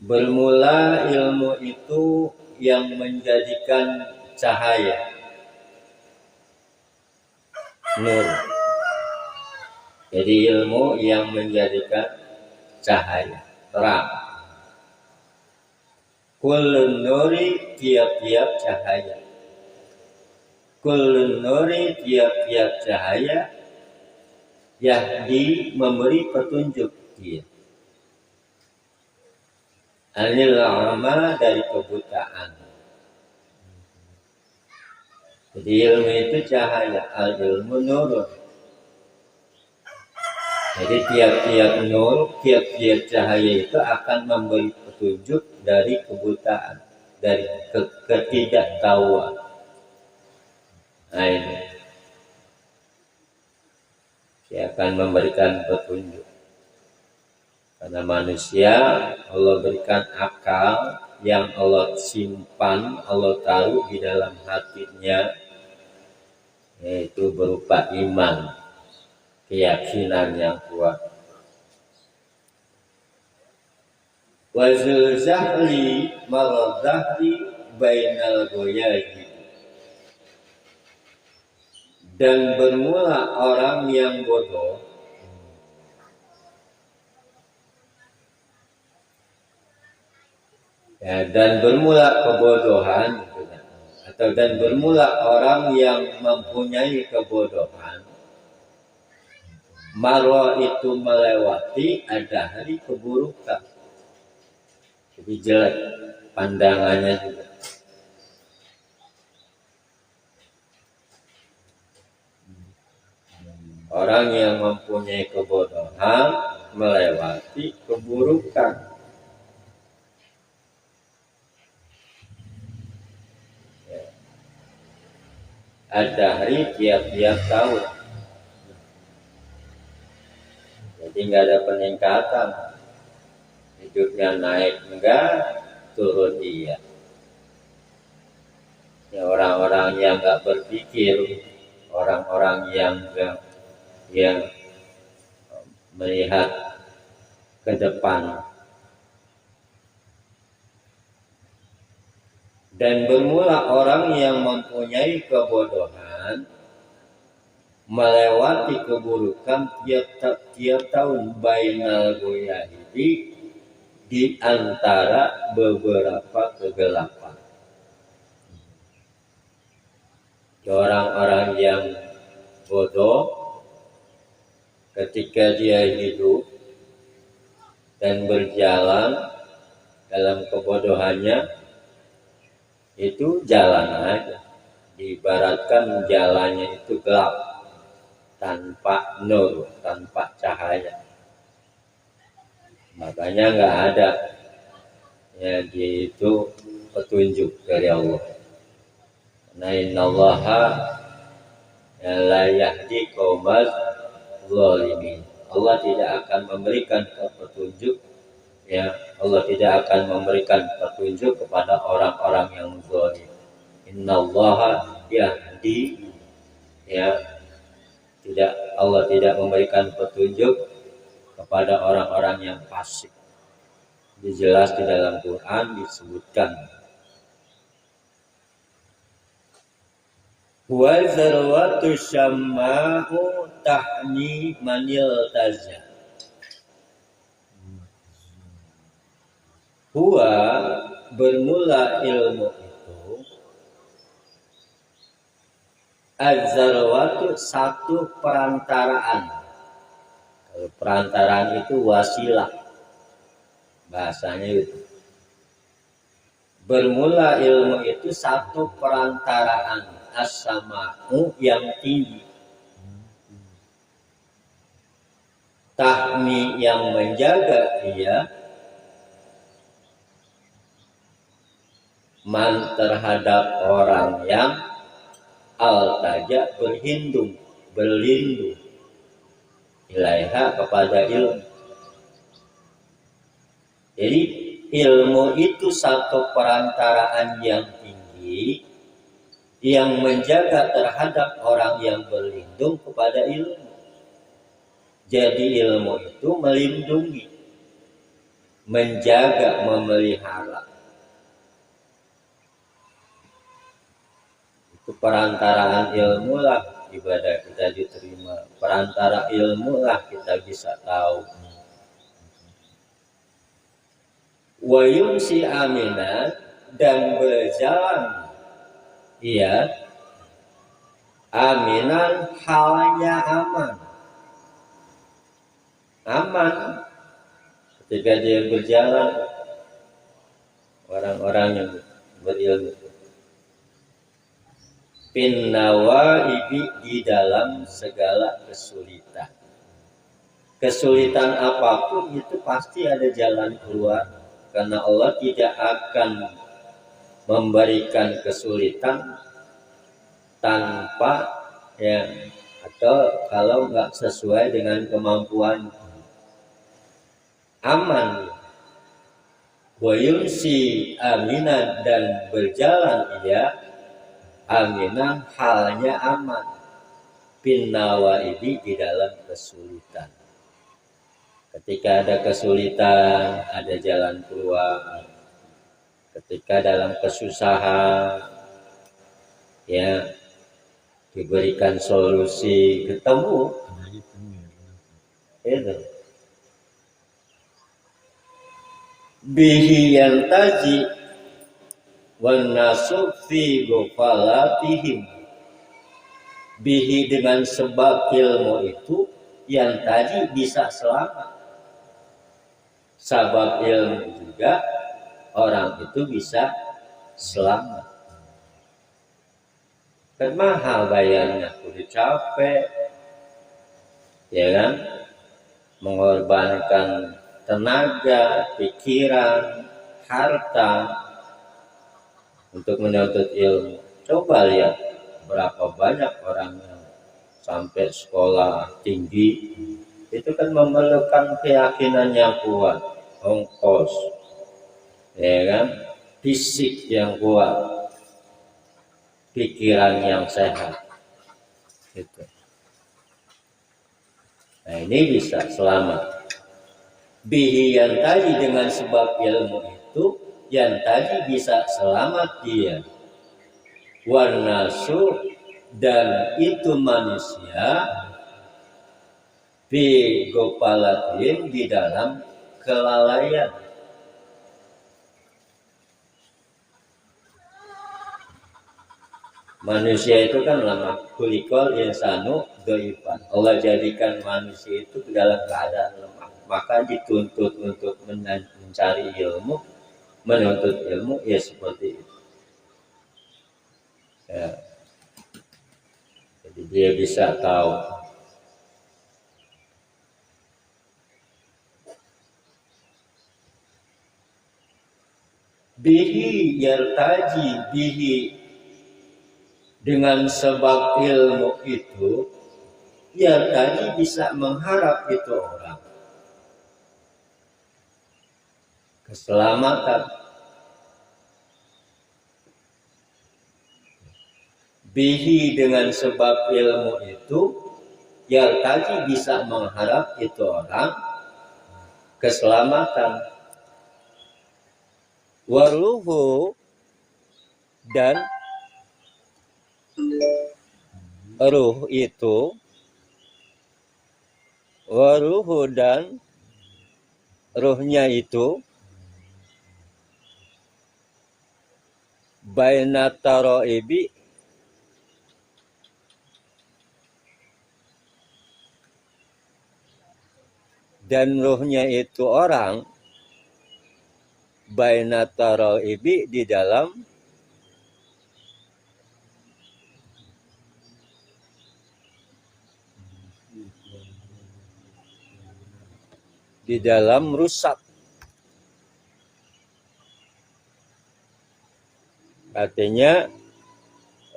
Bermula ilmu itu yang menjadikan cahaya, nur. Jadi ilmu yang menjadikan cahaya, terang. Kullun nuri, tiap-tiap cahaya. Kullun nuri, tiap-tiap cahaya. Yahdi, memberi petunjuk dia. Anil ama, dari kebutaan. Jadi ilmu itu cahaya, al ilmu nurun. Jadi tiap-tiap nur, tiap-tiap cahaya itu akan memberi petunjuk dari kebutaan, dari ketidaktahuan. Nah ini, dia akan memberikan petunjuk. Karena manusia Allah berikan akal yang Allah simpan, Allah taruh di dalam hatinya, yaitu berupa iman, keyakinan yang kuat. Wazul zahli maradahli bainal goyaji, dan bermula orang yang bodoh ya, dan bermula kebodohan, atau dan bermula orang yang mempunyai kebodohan. Marwa itu melewati, ada hari keburukan, lebih jelek pandangannya juga. Orang yang mempunyai kebodohan melewati keburukan. Ada hari tiap-tiap tahun. Jadi nggak ada peningkatan. Hidupnya naik enggak, turun iya. Ya, orang-orang yang nggak berpikir, orang-orang yang melihat ke depan Dan bermula orang yang mempunyai kebodohan melewati keburukan tiap tahun bainal goyahidi, di antara beberapa kegelapan. Orang-orang yang bodoh ketika dia hidup dan berjalan dalam kebodohannya, itu jalan aja. Diibaratkan jalannya itu gelap, tanpa nur, tanpa cahaya. Makanya nggak ada ya dia itu petunjuk dari Allah. Karena innallaha la yahdi qaumal zalimin. Allah tidak akan memberikan petunjuk, ya Allah tidak akan memberikan petunjuk kepada orang-orang yang zalim. Innallaha yahdi, ya tidak, Allah tidak memberikan petunjuk kepada orang-orang yang fasik. Jelas di dalam Quran disebutkan. Wa zarwatu syama'u tahni manil taza. Huwa bermula ilmu itu, az-zarwatu satu perantaraan. Kalau perantaraan itu wasilah, bahasanya itu. Bermula ilmu itu satu perantaraan, as-sama'u yang tinggi, tahmi yang menjaga dia, man terhadap orang yang al-taja berlindung ilaiha kepada ilmu. Jadi ilmu itu satu perantaraan yang tinggi yang menjaga terhadap orang yang berlindung kepada ilmu. Jadi ilmu itu melindungi, menjaga, memelihara. Itu perantaraan ilmu lah ibadah kita diterima. Perantara ilmu lah kita bisa tahu. Wa yumsi aminan, dan berjalan ia aminan halnya aman ketika dia berjalan, orang-orang yang berilmu. Pinnawaibi, di dalam segala kesulitan. Kesulitan apapun itu pasti ada jalan keluar, karena Allah tidak akan memberikan kesulitan tanpa ya, atau kalau nggak sesuai dengan kemampuan. Aman. Wa yumsi aminan, dan berjalan ia aminan halnya aman, pinnawaibi, di dalam kesulitan. Ketika ada kesulitan, ada jalan keluar. Ketika dalam kesusahan, ya diberikan solusi, ketemu. Itu. Bihi yantaji wan nasu fi ghafalatihim. Bihi, dengan sebab ilmu itu, yang tadi bisa selamat. Sebab ilmu juga orang itu bisa selamat. Kan mahal bayarnya, kudu capek, ya kan, mengorbankan tenaga, pikiran, harta untuk menuntut ilmu. Coba lihat berapa banyak orang yang sampai sekolah tinggi, itu kan memerlukan keyakinan yang kuat, ongkos, ya kan, fisik yang kuat, pikiran yang sehat, gitu. Nah ini bisa selamat. Bihi, yang tadi dengan sebab ilmu itu, yang tadi bisa selamat dia. Wanasu, dan itu manusia fi gopalatin, di dalam kelalaian. Manusia itu kan lama kulikol insanu doifan. Allah jadikan manusia itu dalam keadaan lemah, maka dituntut untuk mencari ilmu, menuntut ilmu, ya seperti itu. Ya. Jadi dia bisa tahu. Bihi yartaji, bihi, dengan sebab ilmu itu, yartaji, bisa mengharap itu orang keselamatan. Bihi, dengan sebab ilmu itu, yartaji, bisa mengharap itu orang keselamatan. Waruhu, dan ruh itu, waruhu, dan ruhnya itu, bainataroibi, dan ruhnya itu orang, bainataroibi, di dalam rusak. Artinya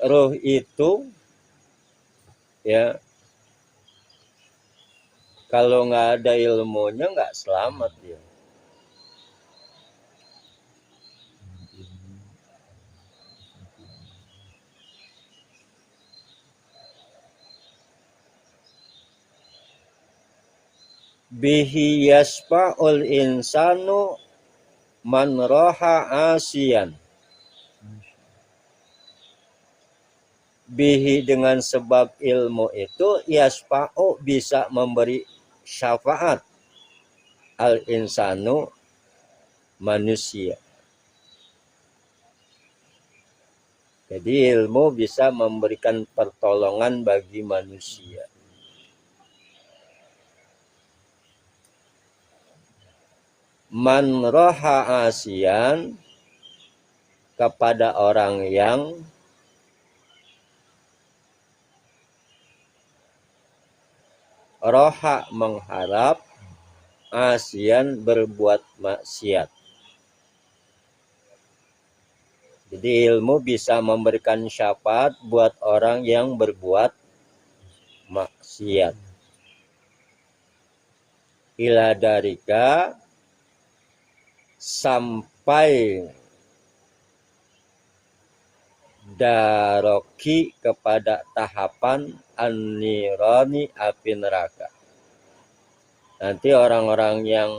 roh itu, ya, kalau nggak ada ilmunya nggak selamat dia. Bihi yasfa'ul insanu man roha asian. Bihi, dengan sebab ilmu itu, yasfa'u, bisa memberi syafaat, al insanu, manusia. Jadi ilmu bisa memberikan pertolongan bagi manusia. Man roha asian, kepada orang yang roha, mengharap, asian, berbuat maksiat. Jadi ilmu bisa memberikan syafaat buat orang yang berbuat maksiat. Ila darika, sampai daroki, kepada tahapan an-nirani, api neraka. Nanti orang-orang yang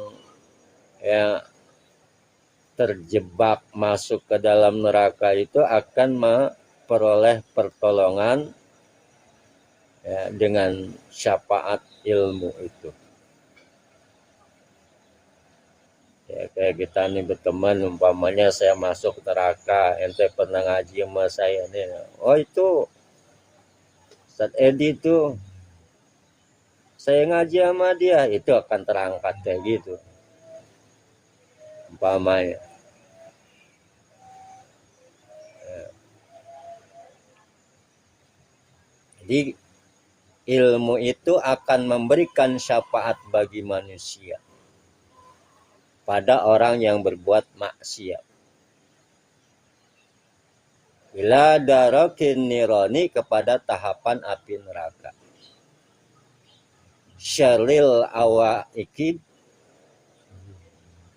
terjebak masuk ke dalam neraka itu akan memperoleh pertolongan, ya, dengan syafaat ilmu itu. Ya, kayak kita nih berteman, umpamanya saya masuk neraka, ente pernah ngaji sama saya nih, oh itu Ustaz Edi itu saya ngaji sama dia, itu akan terangkat kayak gitu umpamanya. Jadi ilmu itu akan memberikan syafaat bagi manusia pada orang yang berbuat maksiat. Ila darokin nironi, kepada tahapan api neraka. Syaril awaikib,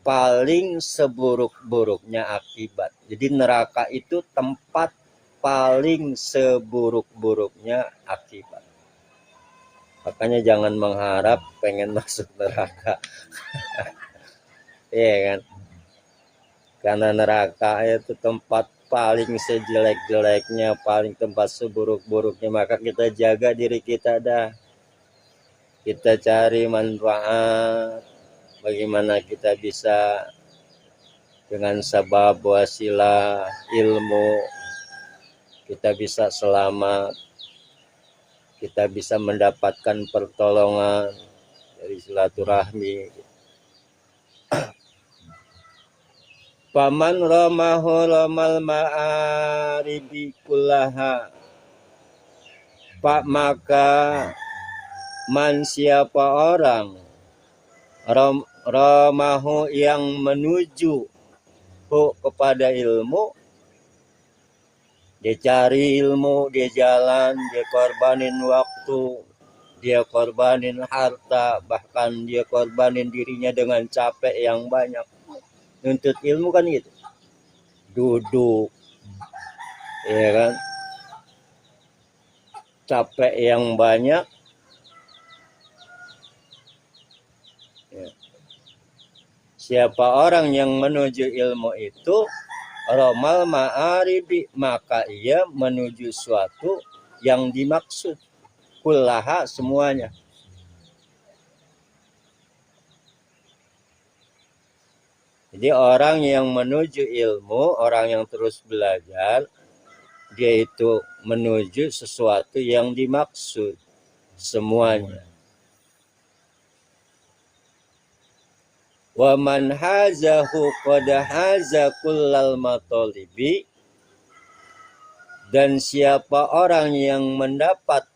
paling seburuk-buruknya akibat. Jadi neraka itu tempat paling seburuk-buruknya akibat. Makanya jangan mengharap pengen masuk neraka. Iya kan? Karena neraka itu tempat paling sejelek-jeleknya, paling tempat seburuk-buruknya. Maka kita jaga diri kita dah. Kita cari manfaat. Bagaimana kita bisa dengan sebab wasilah ilmu kita bisa selamat. Kita bisa mendapatkan pertolongan dari silaturahmi. Paman ramahu ramal ma'aribi kullaha. Pak maka man siapa orang ramahu yang menuju kepada ilmu, dia cari ilmu, dia jalan, dia korbanin waktu, dia korbanin harta, bahkan dia korbanin dirinya dengan capek yang banyak. Nuntut ilmu kan gitu, duduk, ya kan, capek yang banyak, ya. Siapa orang yang menuju ilmu itu romal ma'aribi, maka ia menuju suatu yang dimaksud, kullaha semuanya. Jadi orang yang menuju ilmu, orang yang terus belajar, dia itu menuju sesuatu yang dimaksud semuanya. Wa man hazahu qad haza kullal matalibi, dan siapa orang yang mendapat,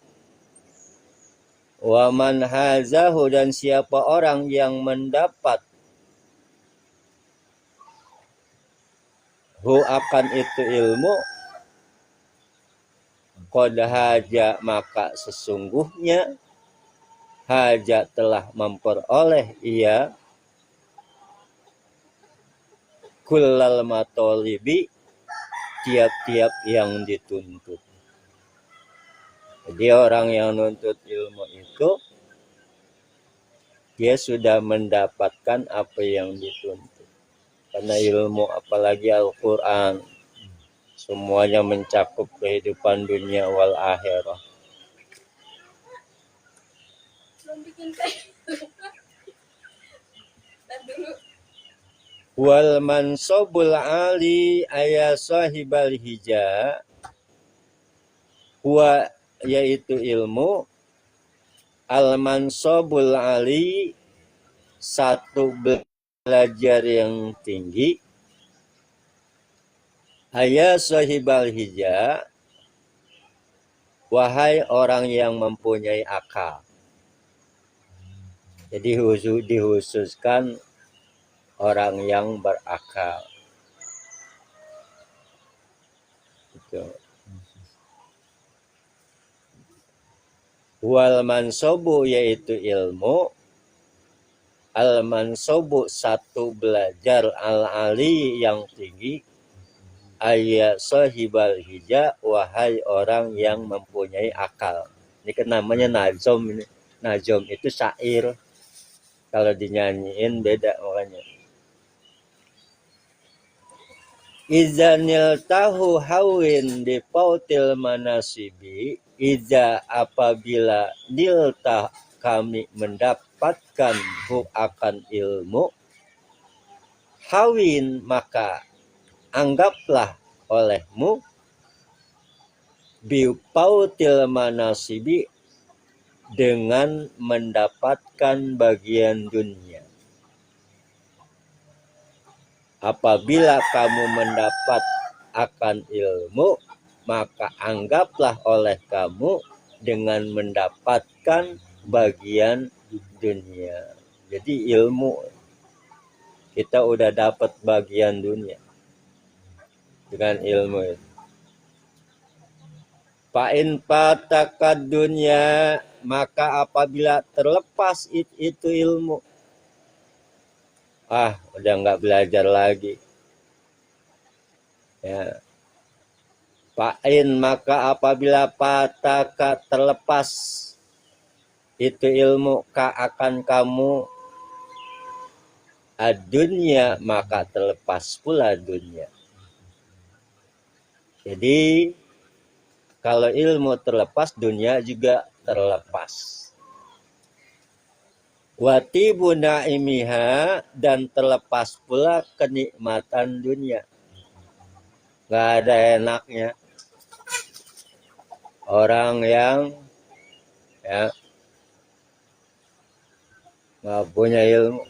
wa man hazahu, dan siapa orang yang mendapat hu akan itu ilmu, qad haja, maka sesungguhnya haja telah memperoleh ia kullal matalibi, tiap-tiap yang dituntut. Jadi orang yang nuntut ilmu itu dia sudah mendapatkan apa yang dituntut. Karena ilmu, apalagi Al-Quran, semuanya mencakup kehidupan dunia wal akhirah. Wal mansobul ali aya sahibal hija, huwa, yaitu ilmu, al mansobul ali, satu belajar yang tinggi, aya sahibal hija, wahai orang yang mempunyai akal. Jadi dihususkan orang yang berakal. Itu. Wal mansobu, yaitu ilmu, al mansobu, satu belajar, al ali, yang tinggi, ayat sahibal hija, wahai orang yang mempunyai akal. Ini kan namanya najom. Ini najom itu syair, kalau dinyanyiin beda makanya. Izanil tahu hawin di pautil manasibi, iza, apabila niltah, kami mendapatkan hu akan ilmu, hawin, maka anggaplah olehmu, bi pautil manasibi, dengan mendapatkan bagian dunia. Apabila kamu mendapat akan ilmu, maka anggaplah oleh kamu dengan mendapatkan bagian dunia. Jadi ilmu, kita udah dapat bagian dunia dengan ilmu itu. Fa'in patakad dunia, maka apabila terlepas itu ilmu, udah nggak belajar lagi. Ya. Fa'in, maka apabila pataka, terlepas itu ilmu, ka, akan kamu, ad-dunya maka terlepas pula dunia. Jadi kalau ilmu terlepas, dunia juga terlepas. Watibu naimiha, dan terlepas pula kenikmatan dunia. Gak ada enaknya orang yang ya nggak punya ilmu,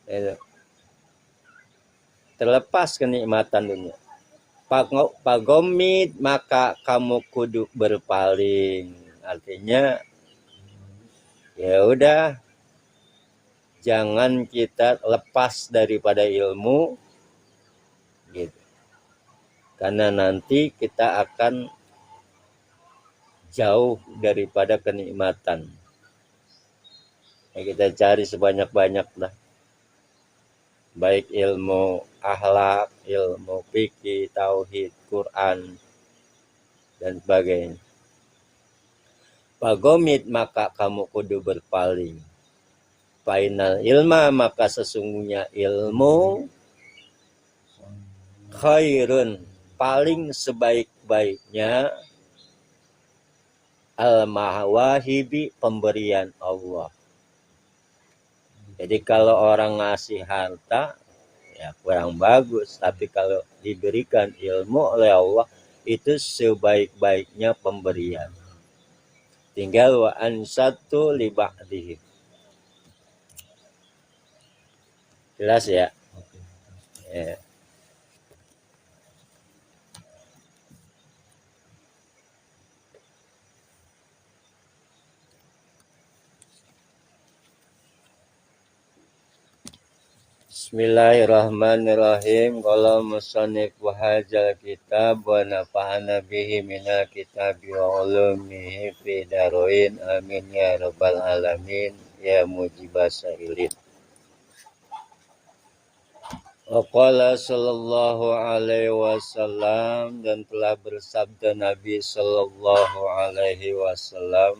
itu terlepas kenikmatan dunia. Pagomit maka kamu kudu berpaling. Artinya ya udah, jangan kita lepas daripada ilmu gitu. Karena nanti kita akan jauh daripada kenikmatan. Ya, kita cari sebanyak-banyak lah. Baik ilmu akhlak, ilmu fikih, tauhid, Quran, dan sebagainya. Pagomit maka kamu kudu berpaling. Fainal ilma maka sesungguhnya ilmu khairun paling sebaik-baiknya al-mawahibi pemberian Allah. Jadi kalau orang ngasih harta ya kurang bagus, tapi kalau diberikan ilmu oleh Allah itu sebaik-baiknya pemberian. Tinggal wa ansatu li ba'dihi. Jelas ya? Ya. Bismillahirrahmanirrahim. Qala musannif wa hadzal kitab wa nafa'ana bihi minal kitabi wa ulumihi fi daroin amin ya rabbal alamin ya mujibas sa'ilin. Wa qala sallallahu alaihi wasallam, dan telah bersabda Nabi sallallahu alaihi wasallam,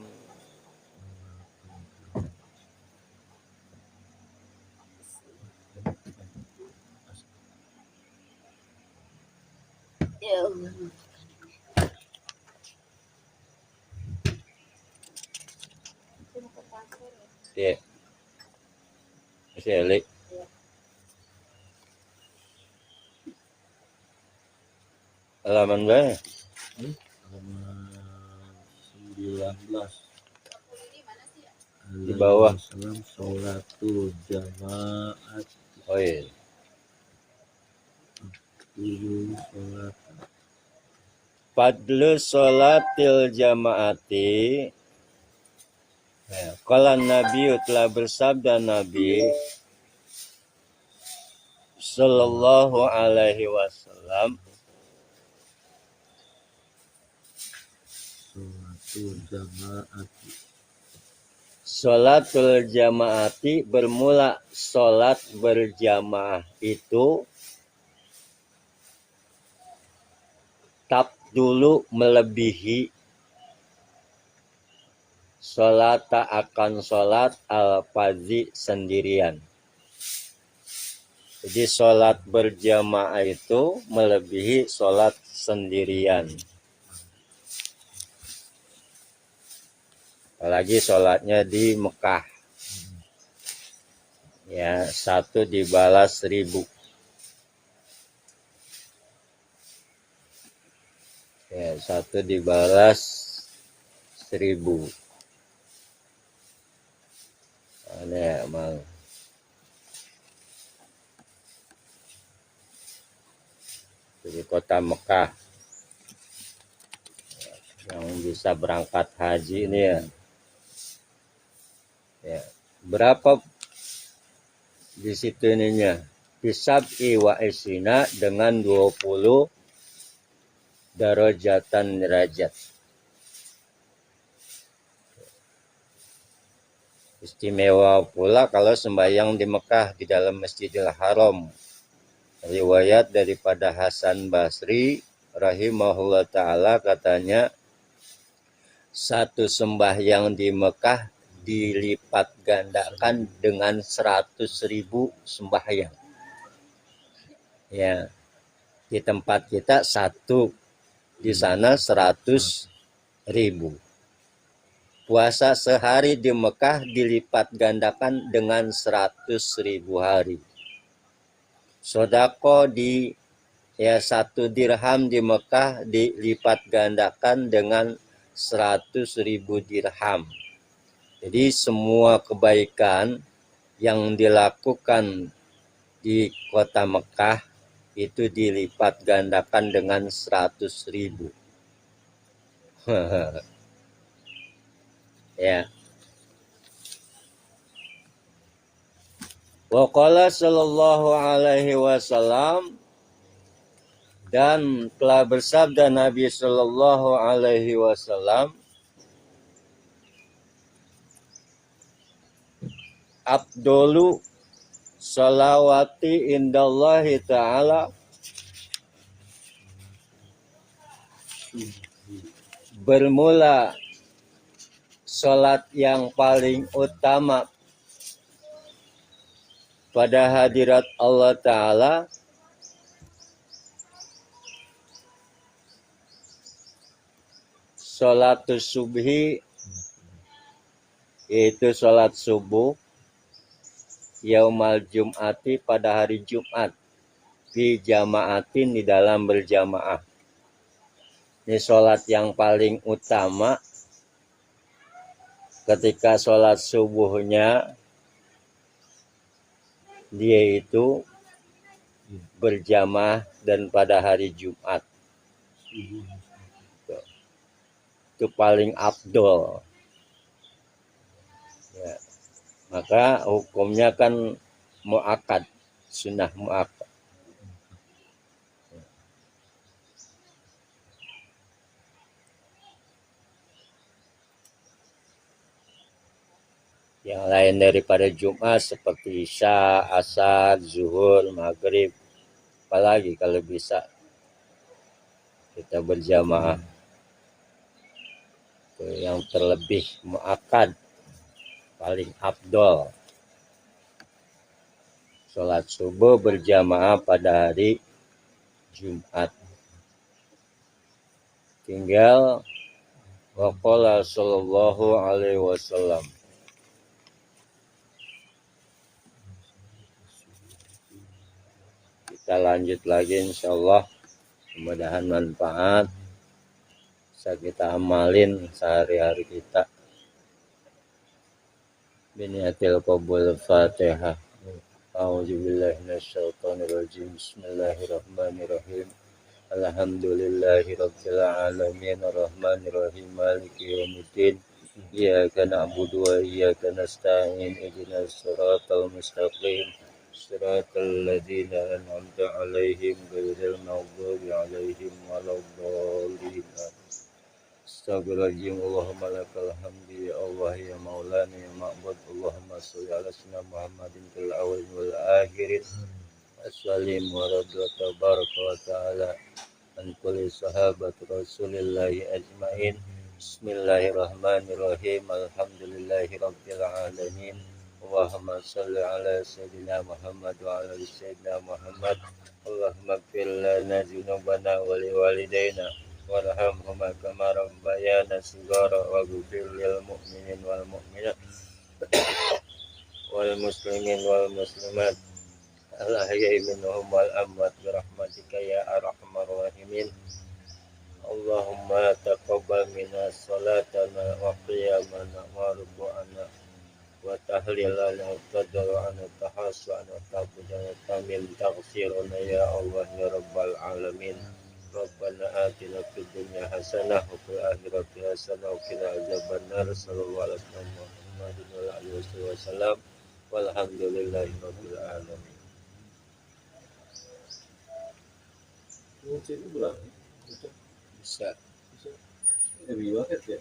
ya, masih elik. Halaman berapa? Halaman 19. Di bawah. Sholatul jamaat. Oh iya. Sholat. Fadlu sholatil jamaati. Ya, kalau Nabi telah bersabda Nabi sallallahu alaihi wasallam, sholatul jamaati bermula sholat berjamaah itu dulu melebihi sholat akan sholat al-fadzi sendirian. Jadi sholat berjamaah itu melebihi sholat sendirian. Apalagi sholatnya di Mekah. Ya, 1 dibalas 1000. Ya, 1 dibalas 1000. Ada mal. Di kota Mekah. Yang bisa berangkat haji ini ya. Ya, berapa di situ ininya? Bisab'i wa isina dengan 20 darajatan derajat. Istimewa pula kalau sembahyang di Mekah di dalam Masjidil Haram. Riwayat daripada Hasan Basri rahimahullah ta'ala katanya, satu sembahyang di Mekah dilipat gandakan dengan 100.000 sembahyang. Ya, di tempat kita 1, di sana 100.000. Puasa sehari di Mekah dilipat gandakan dengan 100.000 hari. Sodako di 1 dirham di Mekah dilipat gandakan dengan 100.000 dirham. Jadi semua kebaikan yang dilakukan di kota Mekah itu dilipat gandakan dengan 100.000. Ya. Wa qala sallallahu alaihi wasallam, dan telah bersabda Nabi sallallahu alaihi wasallam, Abdulu salawati indallahi ta'ala bermula salat yang paling utama pada hadirat Allah Ta'ala salatus subhi, yaitu salat subuh, yaumal jum'ati pada hari Jumat, fi jama'atin di dalam berjamaah. Ini salat yang paling utama. Ketika salat subuhnya dia itu berjamaah dan pada hari Jumat. Itu paling afdol. Ya. Maka hukumnya kan muakkad, sunnah muakkad. Yang lain daripada Jumat seperti Isya, Asar, Zuhur, Maghrib, apalagi kalau bisa kita berjamaah. Itu yang terlebih muakkad, paling afdol. Salat subuh berjamaah pada hari Jumat. Tinggal waqala sallallahu alaihi wasallam. Kita lanjut lagi insyaallah, mudah-mudahan manfaat bisa kita amalin sehari-hari kita. Biniatil qabul Fatihah. A'udzubillahi minasyaitonirrajim. Bismillahirrahmanirrahim. Alhamdulillahirabbil alamin arrahmanirrahim maliki yaumiddin. Iyyaka na'budu wa iyyaka nasta'in. Ihdinas siratal mustaqim. Siratal ladzina an'amta 'alaihim ghairil maghdubi 'alaihim waladdallin. Astagfirullahaladzim. Allahumma lakal hamdi ya Allah ya maulana ya ma'bud. Allahumma sholli ala sayyidina Muhammadin fil awwalin wal akhirin. Assalim wa radwa tabaraka wa ta'ala an kulli sahabat Rasulillahi ajmain. Bismillahirrahmanirrahim. Alhamdulillahi rabbil alamin. Allahumma sholli ala sayyidina Muhammad wa ala sayyidina Muhammad. Allahumma ighfir lana dzunubana wa liwalidayna warhamhuma kama rabbayana shighara wa ghfir lil mu'minin wal mu'minat wal muslimin wal muslimat al ahya'i minhum wal amwat bi rahmatika ya arhamar rahimin. Allahumma taqabbal minna salatana wa qiyamana wa ruku'ana wa tahlilana wa tadarru'ana tahassu'ana wa ta'budana tamil taghfiruna ya Allah ya rabbal alamin. Rabbana atina fid dunya hasanah wa fil akhirati hasanah wa qina adzabannar. Sallallahu alaihi wasallam. Walhamdulillahi rabbil alamin. Bisa. Bisa. Lebih banget ya.